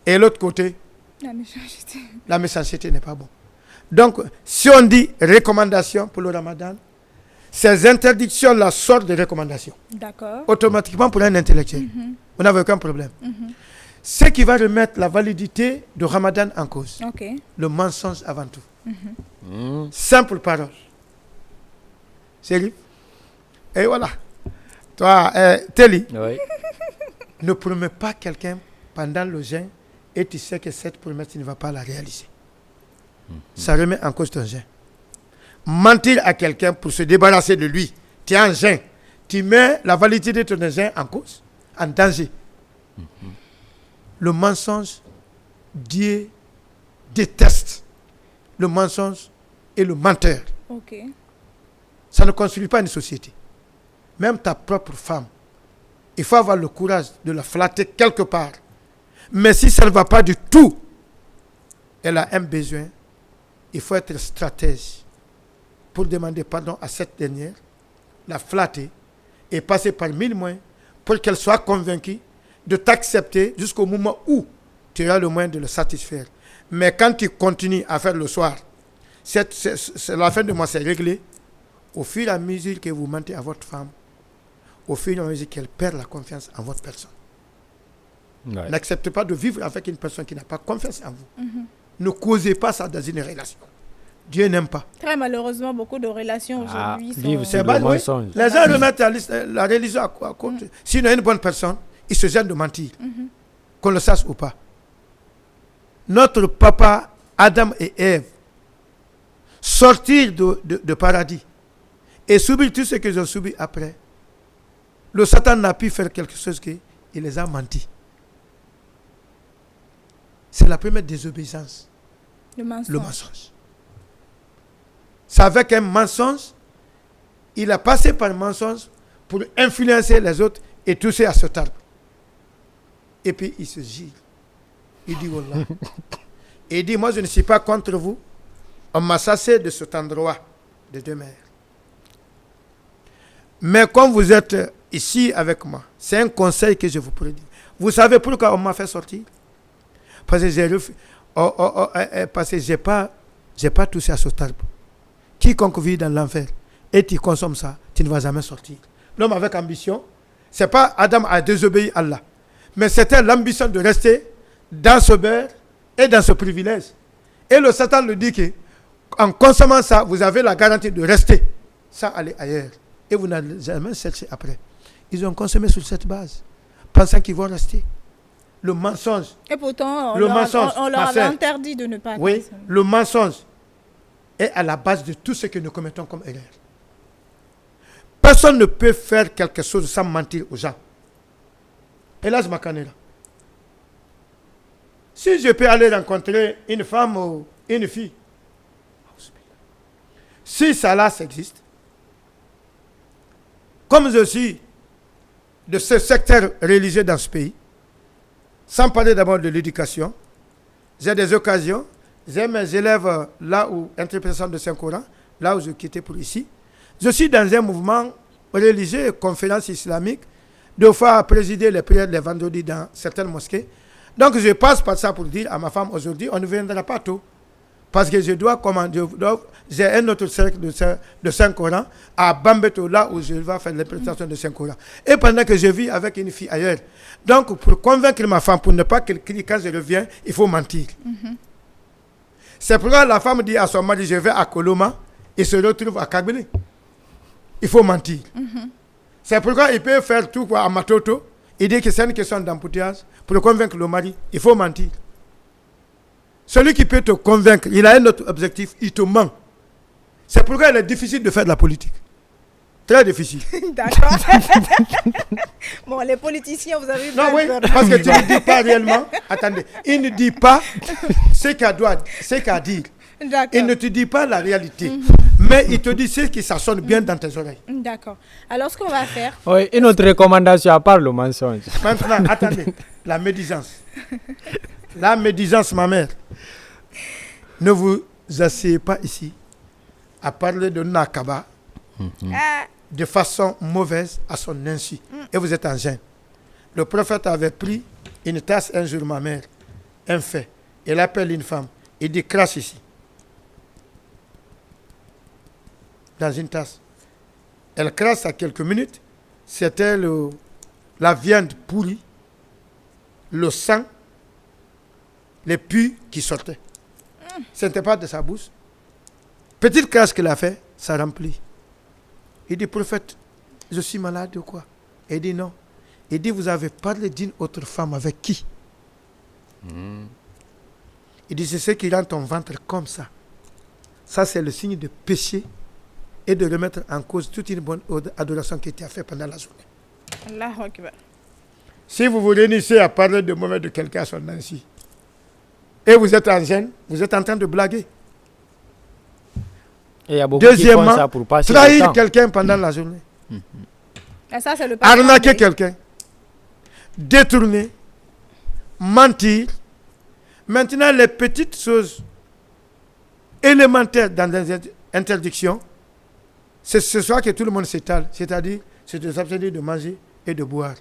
et l'autre côté, La méchanceté. la méchanceté n'est pas bon. Donc, si on dit recommandation pour le Ramadan, ces interdictions-là sortent de recommandations. D'accord. Automatiquement pour un intellectuel. On n'avait aucun problème. Ce qui va remettre la validité du Ramadan en cause, Ok. le mensonge avant tout. Mm. Simple parole. Sérieux? Et voilà. Toi, Téli, Oui. ne promets pas quelqu'un pendant le jeûne et tu sais que cette promesse, tu ne vas pas la réaliser. Ça remet en cause ton jeûne. Mentir à quelqu'un pour se débarrasser de lui, tu es en jeûne. Tu mets la validité de ton jeûne en cause, en danger. Le mensonge, Dieu déteste le mensonge et le menteur. Ok. Ça ne construit pas une société. Même ta propre femme, il faut avoir le courage de la flatter quelque part. Mais si ça ne va pas du tout, elle a un besoin. Il faut être stratège pour demander pardon à cette dernière, la flatter et passer par 1000 moyens pour qu'elle soit convaincue de t'accepter jusqu'au moment où tu auras le moyen de le satisfaire. Mais quand tu continues à faire le soir, la fin de mois c'est réglé. Au fur et à mesure que vous mentez à votre femme, au fur et à mesure qu'elle perd la confiance en votre personne. Ouais. N'acceptez pas de vivre avec une personne qui n'a pas confiance en vous. Ne causez pas ça dans une relation. Dieu n'aime pas. Très malheureusement, beaucoup de relations Ah, aujourd'hui vivre sont... c'est bas, le oui. mensonge. Les gens remettent la religion à côté. S'il y a une bonne personne, il se gêne de mentir. Qu'on le sache ou pas. Notre papa, Adam et Ève, sortir de paradis et subir tout ce qu'ils ont subi après, le Satan n'a pu faire quelque chose qu'il les a menti. C'est la première désobéissance, Le mensonge. le mensonge. C'est avec un mensonge, il a passé par le mensonge pour influencer les autres et toucher à cet arbre. Et puis il se gire. Il dit, Wallah. Et il dit, moi je ne suis pas contre vous. On m'a chassé de cet endroit de demeure. Mais comme vous êtes ici avec moi, c'est un conseil que je vous prédis. Vous savez pourquoi on m'a fait sortir? Parce que j'ai pas touché à cet arbre. Quiconque vit dans l'enfer et tu consommes ça, tu ne vas jamais sortir. L'homme avec ambition, c'est pas Adam a désobéi à Allah, mais c'était l'ambition de rester dans ce beurre et dans ce privilège. Et le Satan le dit que en consommant ça, vous avez la garantie de rester sans aller ailleurs. Et vous n'allez jamais chercher après. Ils ont consommé sur cette base, pensant qu'ils vont rester. Le mensonge. Et pourtant, on Le leur, mensonge, on leur ma avait sœur. interdit de ne pas Oui, consommer. le mensonge est à la base de tout ce que nous commettons comme erreur. Personne ne peut faire quelque chose sans mentir aux gens. Hélas, Makanela. Si je peux aller rencontrer une femme ou une fille, si ça là existe, comme je suis de ce secteur religieux dans ce pays, sans parler d'abord de l'éducation, j'ai des occasions, j'ai mes élèves là où, interprétation de Saint-Coran, là où je quittais pour ici. Je suis dans un mouvement religieux, conférence islamique, 2 fois à présider les prières les vendredis dans certaines mosquées. Donc je passe par ça pour dire à ma femme aujourd'hui, on ne viendra pas tôt. Parce que je dois commander, j'ai un autre cercle de Saint-Coran à Bambeto, là où je vais faire l'interprétation de Saint-Coran. Et pendant que je vis avec une fille ailleurs. Donc, pour convaincre ma femme, pour ne pas qu'elle crie quand je reviens, il faut mentir. C'est pourquoi la femme dit à son mari, je vais à Koloma, et se retrouve à Kabylie. Il faut mentir. C'est pourquoi il peut faire tout à Matoto. Il dit que c'est une question d'embouteillage. Pour convaincre le mari, il faut mentir. Celui qui peut te convaincre, il a un autre objectif, il te ment. C'est pourquoi il est difficile de faire de la politique. Très difficile. D'accord. Bon, les politiciens, vous avez eu Non, oui, peur. parce que tu ne dis pas réellement. Attendez, il ne dit pas ce qu'à dire. D'accord. Il ne te dit pas la réalité. Mais il te dit ce qui ça sonne bien dans tes oreilles. D'accord. Alors, ce qu'on va faire... Oui, une autre recommandation à part le mensonge. Maintenant, attendez, la médisance. La médisance, ma mère. Ne vous asseyez pas ici à parler de Nakaba de façon mauvaise à son insu. Et vous êtes en gêne. Le prophète avait pris une tasse un jour, ma mère, un fait. Il appelle une femme. Il dit, crache ici. Dans une tasse. Elle crache à quelques minutes. C'était la viande pourrie, le sang, les pus qui sortaient. Ce n'était pas de sa bouche. Petite crache qu'il a fait, ça remplit. Il dit, prophète, je suis malade ou quoi? Il dit non. Il dit, vous avez parlé d'une autre femme avec qui? Il dit, c'est ce qui rend ton ventre comme ça. Ça, c'est le signe de péché et de remettre en cause toute une bonne adoration qui était faite pendant la journée. Allahu Akbar. Si vous vous réunissez à parler de mauvais de quelqu'un à son ainsi, et vous êtes en gêne, vous êtes en train de blaguer. Et il y a beaucoup qui font Deuxièmement, ça pour passer le trahir temps. quelqu'un pendant la journée. Et ça, c'est le Arnaquer quelqu'un. Détourner. Mentir. Maintenant, les petites choses élémentaires dans les interdictions, c'est ce soir que tout le monde s'étale. C'est-à-dire, c'est de s'abstenir de manger et de boire.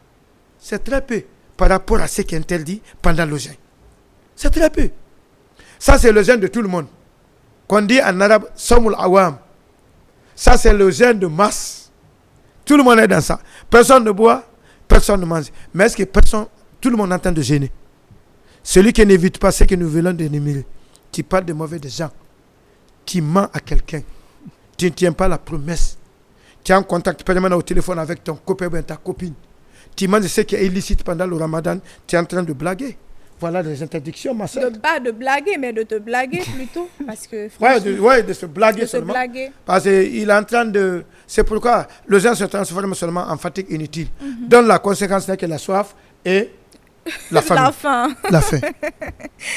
C'est très peu par rapport à ce qui est interdit pendant le jeûne. C'est très peu. Ça, c'est le jeûne de tout le monde. Qu'on dit en arabe, Samul Awam. Ça, c'est le jeûne de masse. Tout le monde est dans ça. Personne ne boit, personne ne mange. Mais est-ce que tout le monde est en train de gêner? Celui qui n'évite pas ce que nous voulons d'énumérer, qui parle de mauvais des gens, qui ment à quelqu'un, tu ne tiens pas la promesse, tu es en contact permanent au téléphone avec ton copain ou ta copine, tu manges ce qui est illicite pendant le ramadan, tu es en train de blaguer. Voilà les interdictions, ma soeur. Pas de blaguer, mais de te blaguer plutôt. Parce que, de se blaguer de se seulement. blaguer. Parce qu'il est en train de... C'est pourquoi le jeûne se transforme seulement en fatigue inutile. Dont la conséquence n'est que la soif et la faim. La faim. La faim.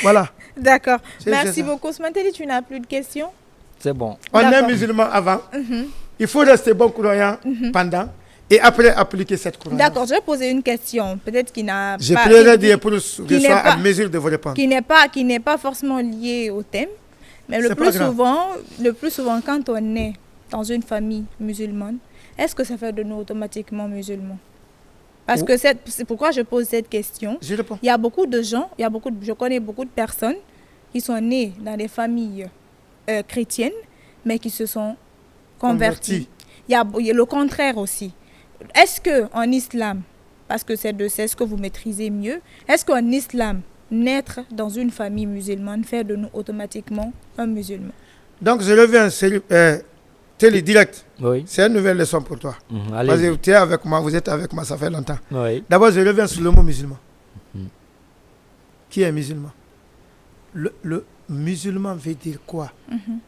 Voilà. D'accord. C'est Merci ça. beaucoup. Smanteli, tu n'as plus de questions? C'est bon. On est D'accord. musulman avant. Il faut rester bon croyant pendant et après appliquer cette croyance. D'accord, je vais poser une question. Peut-être qui n'a Je pas... prierai Dieu pour que je n'est sois pas- en mesure de vous répondre. qui n'est pas forcément lié au thème, mais C'est pas grave. le plus souvent, quand on est dans une famille musulmane, est-ce que ça fait de nous automatiquement musulmans? Parce que c'est pourquoi je pose cette question. Je réponds. Il y a beaucoup de gens, je connais beaucoup de personnes qui sont nées dans des familles chrétiennes, mais qui se sont converties. Il y a le contraire aussi. Est-ce qu'en islam, parce que c'est ce que vous maîtrisez mieux, est-ce qu'en islam, naître dans une famille musulmane fait de nous automatiquement un musulman? Donc je reviens télé direct. Oui. C'est une nouvelle leçon pour toi. Parce Allez. que tu es avec moi, vous êtes avec moi, ça fait longtemps. Oui. D'abord, je reviens sur le mot musulman. Qui est musulman? Le musulman veut dire quoi?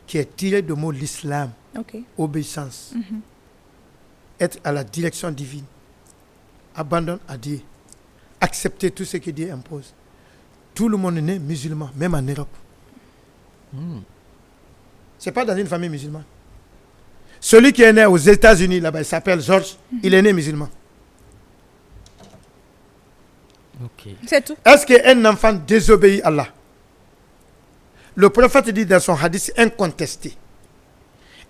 Qui est tiré du mot l'islam, Ok. obéissance. Être à la direction divine. Abandonne à Dieu. Accepter tout ce que Dieu impose. Tout le monde est né musulman, même en Europe. Ce n'est pas dans une famille musulmane. Celui qui est né aux États-Unis, là-bas, il s'appelle George, il est né musulman. Ok. C'est tout. Est-ce qu'un enfant désobéit à Allah? Le prophète dit dans son hadith incontesté,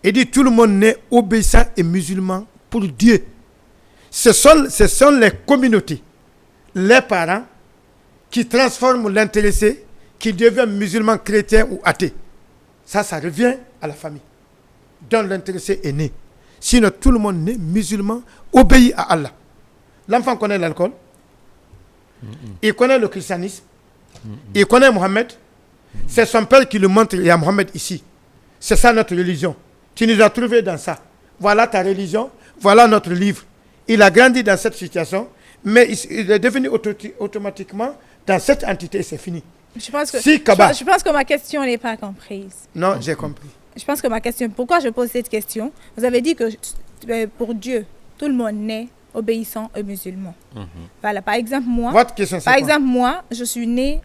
il dit tout le monde est obéissant et musulman pour Dieu. Ce sont les communautés, les parents, qui transforment l'intéressé, qui devient musulman, chrétien ou athée. Ça revient à la famille, dont l'intéressé est né. Sinon, tout le monde né musulman, obéit à Allah. L'enfant connaît l'alcool, il connaît le christianisme, il connaît Mohammed. C'est son père qui lui montre, il y a Mohammed ici. C'est ça notre religion. Tu nous as trouvé dans ça. Voilà ta religion, voilà notre livre. Il a grandi dans cette situation, mais il est devenu automatiquement dans cette entité, c'est fini. Je pense que, je pense que ma question n'est pas comprise. Non, j'ai compris. Je pense que ma question, pourquoi je pose cette question? Vous avez dit que pour Dieu, tout le monde naît obéissant aux musulmans. Voilà, par exemple, moi, votre question, c'est quoi? Moi, je suis née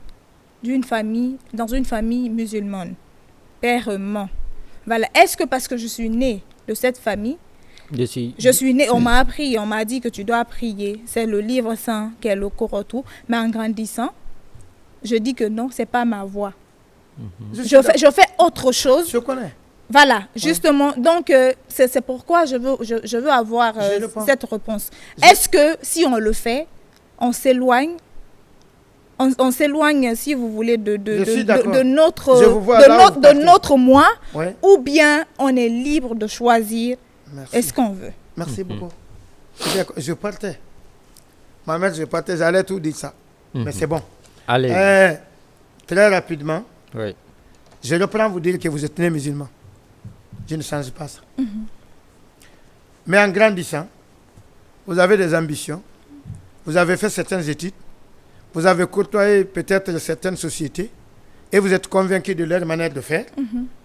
dans une famille musulmane, père-maman. Voilà, est-ce que parce que je suis née de cette famille, je suis née, on m'a appris, on m'a dit que tu dois prier, c'est le livre saint qui est le Coran, tout, mais en grandissant, je dis que non, c'est pas ma voie. Je fais autre chose. Je connais. Voilà, justement. Ouais. Donc, c'est pourquoi je veux avoir cette réponse. Est-ce que si on le fait, on s'éloigne, si vous voulez, de notre moi, ouais. Ou bien on est libre de choisir est-ce qu'on veut. Merci beaucoup. Je partais. Ma mère, j'allais tout dire ça. Mais c'est bon. Allez. Très rapidement, oui. Je reprends vous dire que vous êtes né musulman. Je ne change pas ça. Mais en grandissant, vous avez des ambitions, vous avez fait certaines études, vous avez côtoyé peut-être certaines sociétés et vous êtes convaincu de leur manière de faire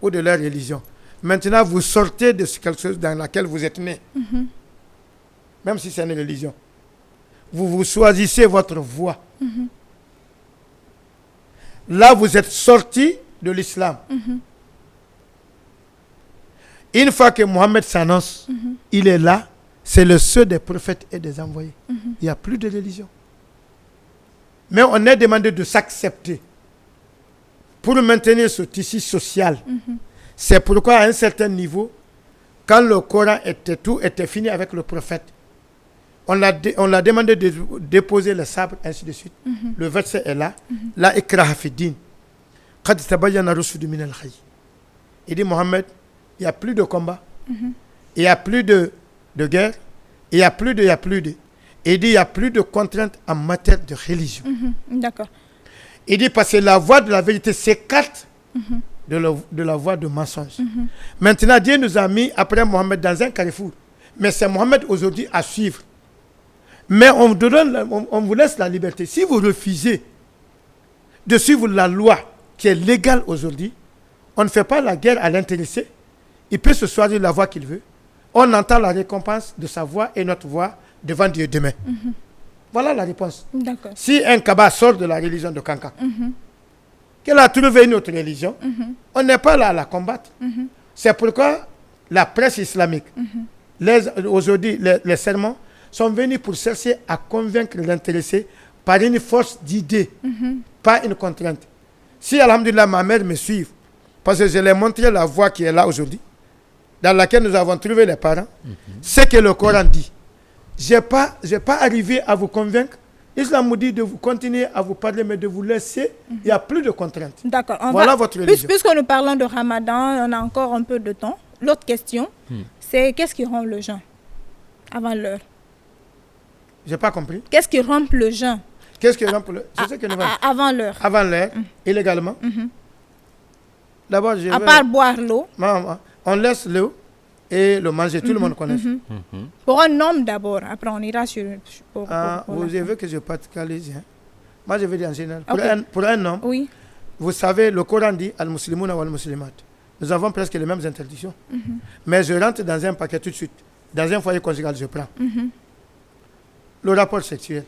ou de leur religion. Maintenant, vous sortez de quelque chose dans laquelle vous êtes né, même si c'est une religion. Vous choisissez votre voie. Là, vous êtes sorti de l'islam. Une fois que Mohammed s'annonce, il est là, c'est le seul des prophètes et des envoyés. Il n'y a plus de religion. Mais on est demandé de s'accepter pour maintenir ce tissu social. C'est pourquoi à un certain niveau, quand le Coran était fini avec le prophète, on l'a demandé de déposer le sabre, ainsi de suite. Le verset est là. La ikraha fi din. Qad tabayyana rushdu min al-ghayy. Il dit Mohammed, il n'y a plus de combat. Il n'y a plus de guerre. Il n'y a plus de. Il dit il n'y a plus de contraintes en matière de religion. D'accord. Il dit parce que la voie de la vérité s'écarte de la voie de mensonge. Maintenant, Dieu nous a mis après Mohammed dans un carrefour. Mais c'est Mohammed aujourd'hui à suivre. Mais on vous laisse la liberté. Si vous refusez de suivre la loi qui est légale aujourd'hui, on ne fait pas la guerre à l'intéressé. Il peut se choisir la voie qu'il veut. On entend la récompense de sa voix et notre voix devant Dieu demain. Voilà la réponse. D'accord. Si un Kaba sort de la religion de Kanka, qu'elle a trouvé une autre religion, on n'est pas là à la combattre. C'est pourquoi la presse islamique, aujourd'hui les sermons, sont venus pour chercher à convaincre l'intéressé par une force d'idée, pas une contrainte. Si, alhamdulillah, ma mère me suit, parce que je lui ai montré la voie qui est là aujourd'hui, dans laquelle nous avons trouvé les parents, c'est que le Coran dit. Je n'ai pas arrivé à vous convaincre. L'islam nous dit de vous continuer à vous parler, mais de vous laisser. Il n'y a plus de contraintes. D'accord. Voilà votre religion. Puisque nous parlons de Ramadan, on a encore un peu de temps. L'autre question, c'est qu'est-ce qui rompt le jeûne avant l'heure? Je n'ai pas compris. Qu'est-ce qui rompt le jeûne? Qu'est-ce qui rompt le avant l'heure. Avant l'heure, illégalement. D'abord, à part boire l'eau. On laisse l'eau et le manger. Tout le monde connaît. Pour un homme d'abord. Après, on ira sur... vous avez que je particularise. Moi, je veux dire en général. Okay. Pour un homme, oui. Vous savez, le Coran dit « Al-Muslimuna wal-Muslimat ». Nous avons presque les mêmes interdictions. Mais je rentre dans un paquet tout de suite. Dans un foyer conjugal, je prends. Le rapport sexuel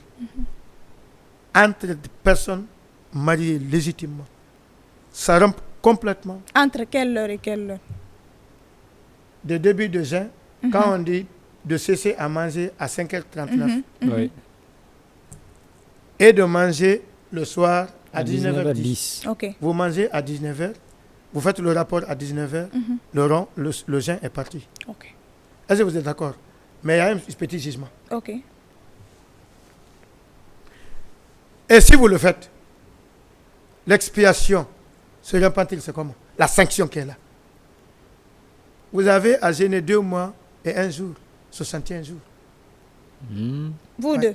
entre des personnes mariées légitimement, ça rompt complètement. Entre quelle heure et quelle heure? De début de jeûne, quand on dit de cesser à manger à 5h39 oui. Et de manger le soir à 19h10. Okay. Vous mangez à 19h, vous faites le rapport à 19h, le jeûne est parti. Okay. Est-ce que vous êtes d'accord? Mais il y a un petit jugement. Ok. Et si vous le faites, l'expiation se repentir, c'est comment? La sanction qui est là. Vous avez à jeûner 2 mois et 1 jour, 61 jours. Vous deux.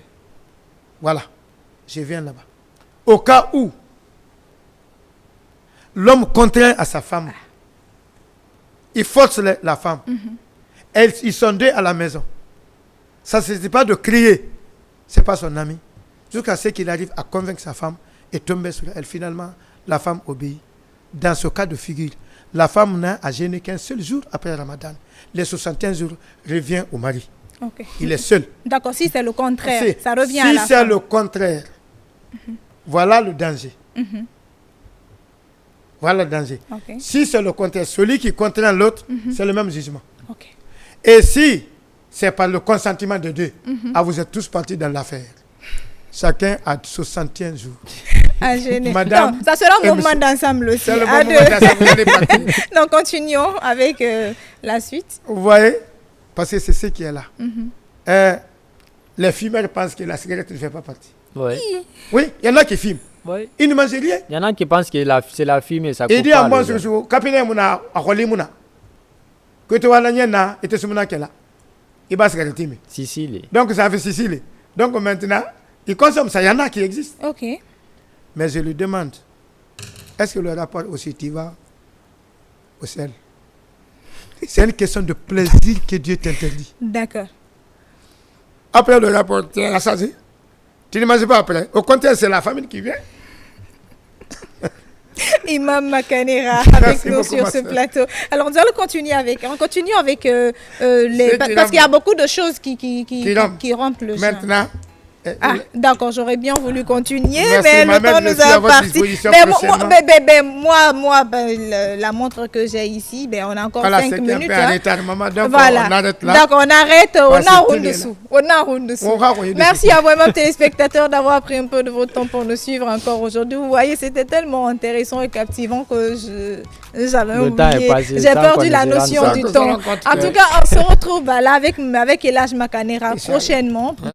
Voilà, je viens là-bas. Au cas où l'homme contraint à sa femme, il force la femme. Ils sont 2 à la maison. Ça ne suffit pas de crier. Ce n'est pas son ami. Jusqu'à ce qu'il arrive à convaincre sa femme et tomber sur elle. Finalement, la femme obéit. Dans ce cas de figure, la femme n'a à jeûner qu'un seul jour après le Ramadan. Les 61 jours revient au mari. Ok. Il est seul. D'accord, si c'est le contraire, Si- ça revient à la Si c'est femme. le contraire, voilà le danger. Voilà le danger. Ok. Si c'est le contraire, celui qui contraint l'autre, c'est le même jugement. Ok. Et si c'est par le consentement de deux, vous êtes tous partis dans l'affaire. Chacun a 61 jours. À jeûner. Madame Donc, ça sera un et moment monsieur. d'ensemble aussi. C'est le à moment deux. d'ensemble, on est parti. Donc, continuons avec la suite. Vous voyez? Parce que c'est ce qui est là. Les fumeurs pensent que la cigarette ne fait pas partie. Oui. Oui, il y en a qui fument. Oui. Ils ne mangent rien. Il y en a qui pensent que c'est la fumée, ça Il coupe dit pas à moi, le jeûne. capitaine Mouna, à Roli Mouna, que tu vas là, et tu es là. Il va se garder. Sicile. Donc, ça fait Sicile. Donc, maintenant, il consomme ça. Il y en a qui existent. Ok. Mais je lui demande, est-ce que le rapport aussi tu vas au ciel? C'est une question de plaisir que Dieu t'interdit. D'accord. Après le rapport, tu es rassasié. Tu ne manges pas après. Au contraire, c'est la famille qui vient. Imam Makanera avec Merci nous beaucoup, sur ma ce sœur. plateau. Alors, nous allons continuer avec, les... C'est Parce qu'il y a beaucoup de choses qui rompent. qui rompent le jeûne. Maintenant, Ah, d'accord, j'aurais bien voulu continuer, Merci, mais ma le temps mère, je nous suis à a votre parti. disposition Mais prochainement. la montre que j'ai ici, on a encore voilà, 5 c'est un minutes. peu en retard, maman. Donc, Voilà. on arrête là. Donc, on arrête, on Parce a que roule tout est dessous. On a roule dessous. On va rouler Merci dessous. à vous-même, téléspectateurs, d'avoir pris un peu de votre temps pour nous suivre encore aujourd'hui. Vous voyez, c'était tellement intéressant et captivant que j'avais Le temps est oublié. passé J'ai sans perdu qu'on la ne se notion rende du compte. temps. Sans qu'on se En rende tout compte cas, on se retrouve là avec Elhaj Makanera Inch'Allah. prochainement.